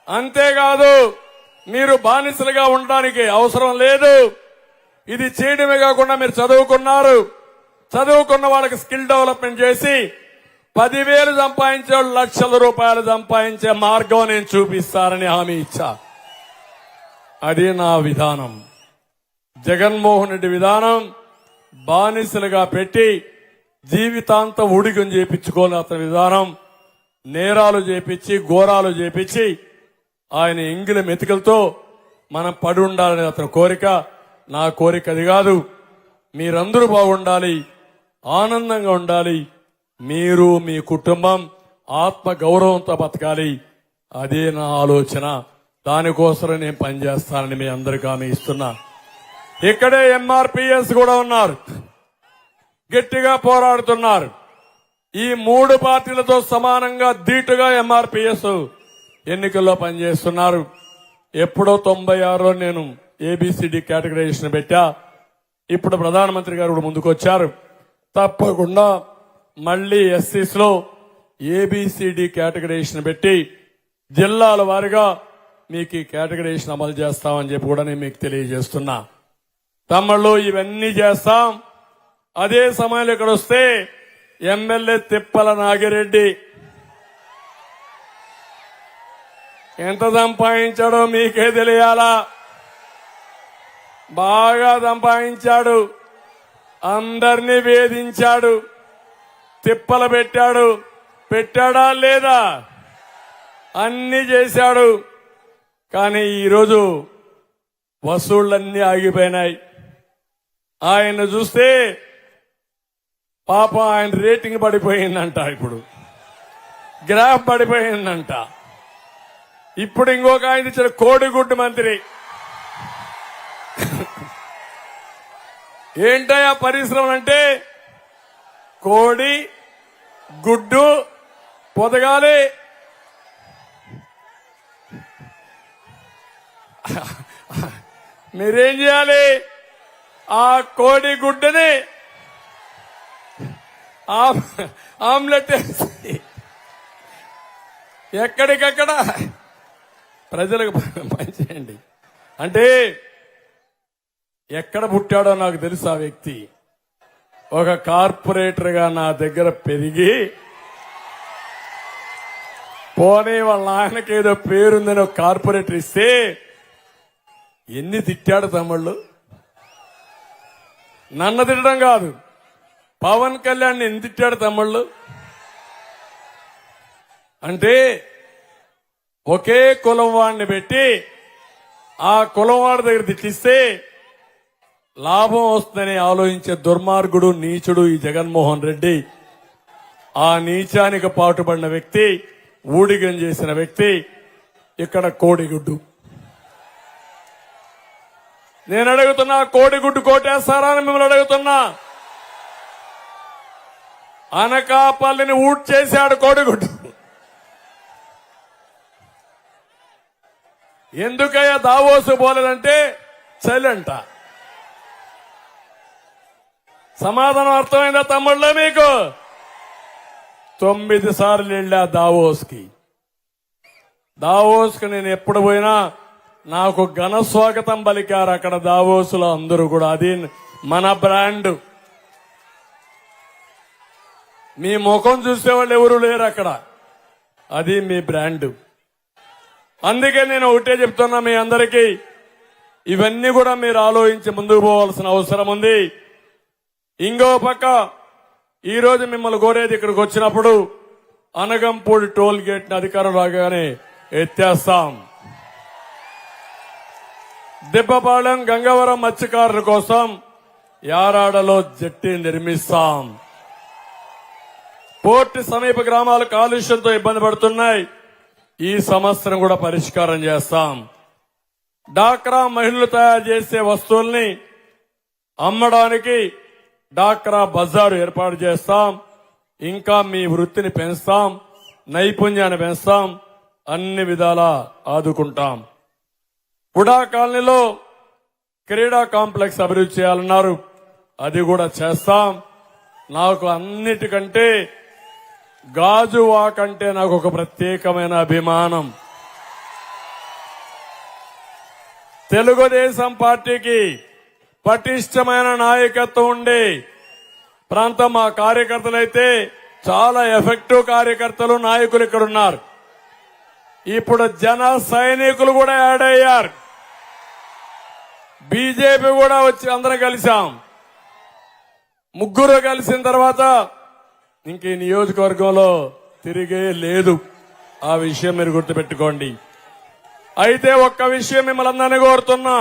A: అంతేకాదు మీరు బానిసలుగా ఉండడానికి అవసరం లేదు. ఇది చేయడమే కాకుండా మీరు చదువుకున్నారు, చదువుకున్న వాళ్ళకి స్కిల్ డెవలప్మెంట్ చేసి 10,000 సంపాదించే వాళ్ళు లక్షల రూపాయలు సంపాదించే మార్గం నేను చూపిస్తానని హామీ ఇచ్చా. అది నా విధానం. జగన్మోహన్ రెడ్డి విధానం బానిసలుగా పెట్టి జీవితాంతం ఊడిగం చేపించుకోని అతని విధానం. నేరాలు చేపించి ఘోరాలు చేపించి ఆయన ఎంగిలి మెతుకలతో మనం పడి ఉండాలనే అతని కోరిక. నా కోరిక అది కాదు. మీరందరూ బాగుండాలి, ఆనందంగా ఉండాలి, మీరు మీ కుటుంబం ఆత్మ గౌరవంతో బతకాలి. అదే నా ఆలోచన. దానికోసం నేను పనిచేస్తానని మీ అందరికీ హామీ ఇస్తున్నా. ఇక్కడే ఎంఆర్పీఎస్ కూడా ఉన్నారు, గట్టిగా పోరాడుతున్నారు. ఈ 3 పార్టీలతో సమానంగా ధీటుగా ఎంఆర్పీఎస్ ఎన్నికల్లో పనిచేస్తున్నారు. ఎప్పుడో 96లో నేను ఏబిసిడి కేటగరైజేషన్ పెట్టా. ఇప్పుడు ప్రధానమంత్రి గారు కూడా ముందుకొచ్చారు. తప్పకుండా మళ్లీ ఎస్సీస్ లో ఏబిసిడి కేటగరైజేషన్ పెట్టి జిల్లాల వారీగా మీకు ఈ కేటగరైజేషన్ అమలు చేస్తామని చెప్పి కూడా నేను మీకు తెలియజేస్తున్నా. తమ్ముళ్ళు ఇవన్నీ చేస్తాం. అదే సమయంలో ఇక్కడ వస్తే ఎమ్మెల్యే తిప్పల నాగిరెడ్డి ఎంత సంపాదించాడో మీకే తెలియాలా. బాగా సంపాదించాడు, అందరినీ వేధించాడు, తిప్పలు పెట్టాడు. పెట్టాడా లేదా? అన్ని చేశాడు. కానీ ఈరోజు వసూళ్లన్నీ ఆగిపోయినాయి. ఆయన చూస్తే పాపం ఆయన రేటింగ్ పడిపోయిందంట, ఇప్పుడు గ్రాఫ్ పడిపోయిందంట. ఇప్పుడు ఇంకొక ఆయన ఇచ్చిన కోడిగుడ్డు మంత్రి. ఏంటయ్యా పరిశ్రమలు అంటే? కోడి గుడ్డు పొదగాలి, మీరేం చేయాలి? ఆ కోడి గుడ్డుని ఆమ్లెట్ వేసి ఎక్కడికక్కడ ప్రజలకు పనిచేయండి. అంటే ఎక్కడ పుట్టాడో నాకు తెలుసు ఆ వ్యక్తి. ఒక కార్పొరేటర్ గా నా దగ్గర పెరిగి, పోనీ వాళ్ళ నాయనకి ఏదో పేరుందని ఒక కార్పొరేటర్ ఇస్తే ఎన్ని తిట్టాడు తమ్ముళ్ళు. నన్ను తిట్టడం కాదు, పవన్ కళ్యాణ్ ఎన్ని తిట్టాడు తమ్ముళ్ళు. అంటే ఒకే కులం వాడిని పెట్టి ఆ కులం వాడి దగ్గర తిట్టిస్తే లాభం వస్తుందని ఆలోచించే దుర్మార్గుడు, నీచుడు ఈ జగన్మోహన్ రెడ్డి. ఆ నీచానికి పాటుపడిన వ్యక్తి, ఊడిగం చేసిన వ్యక్తి ఇక్కడ కోడిగుడ్డు. నేను అడుగుతున్నా, కోడిగుడ్డు కోటేస్తారా అని మిమ్మల్ని అడుగుతున్నా. అనకాపల్లిని ఊట్ చేశాడు కోడిగుడ్డు. ఎందుకయ్యా దావోసు పోలేదంటే చలంట. సమాధానం అర్థమైందా తమ్ముళ్ళ మీకు? 9 సార్లు వెళ్ళా దావోస్కి. నేను ఎప్పుడు పోయినా నాకు ఘన స్వాగతం పలికారు అక్కడ దావోసులో అందరూ కూడా. అది మన బ్రాండ్. మీ ముఖం చూసేవాళ్ళు ఎవరు లేరు అక్కడ, అది మీ బ్రాండ్. అందుకే నేను ఒకటే చెప్తున్నా మీ అందరికీ, ఇవన్నీ కూడా మీరు ఆలోచించి ముందుకు పోవాల్సిన అవసరం ఉంది. ఇంకో పక్క ఈరోజు మిమ్మల్ని కోరేది, ఇక్కడికి వచ్చినప్పుడు అనగంపూడి టోల్ గేట్ ని అధికారం రాగానే ఎత్తేస్తాం. దిబ్బపాలెం గంగవరం మత్స్యకారుల కోసం యారాడలో జట్టి నిర్మిస్తాం. పోర్టు సమీప గ్రామాలు కాలుష్యంతో ఇబ్బంది పడుతున్నాయి, ఈ సమస్యను కూడా పరిష్కారం చేస్తాం. డాక్రా మహిళలు తయారు చేసే వస్తువుల్ని అమ్మడానికి డాక్రా బజారు ఏర్పాటు చేస్తాం. ఇంకా మీ వృత్తిని పెంచుతాం, నైపుణ్యాన్ని పెంచుతాం. అన్ని విధాలా ఆదుకుంటాం. ఉడా కాలనీలో క్రీడా కాంప్లెక్స్ అభివృద్ధి చేయాలన్నారు, అది కూడా చేస్తాం. నాకు అన్నిటికంటే గాజువాక్ అంటే నాకు ఒక ప్రత్యేకమైన అభిమానం. తెలుగుదేశం పార్టీకి పటిష్టమైన నాయకత్వం ఉండే ప్రాంతం మా కార్యకర్తలైతే చాలా ఎఫెక్టివ్ కార్యకర్తలు నాయకులు ఇక్కడ ఉన్నారు. ఇప్పుడు జన సైనికులు కూడా యాడ్ అయ్యారు. బీజేపీ కూడా వచ్చి అందరం కలిశాం. ముగ్గురు కలిసిన తర్వాత ఇంక ఈ నియోజకవర్గంలో తిరిగే లేదు. ఆ విషయం మీరు గుర్తుపెట్టుకోండి. అయితే ఒక్క విషయం మిమ్మల్ని అందరినీ కోరుతున్నా,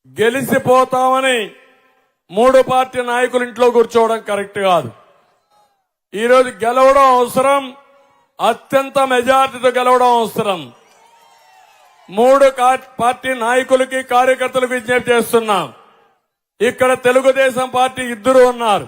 A: గెలిచిపోతామని 3 పార్టీ నాయకులు ఇంట్లో కూర్చోవడం కరెక్ట్ కాదు. ఈరోజు గెలవడం అవసరం, అత్యంత మెజార్టీతో గెలవడం అవసరం. 3 పార్టీ నాయకులకి కార్యకర్తలకు విజ్ఞప్తి చేస్తున్నాం. ఇక్కడ తెలుగుదేశం పార్టీ 2 ఉన్నారు.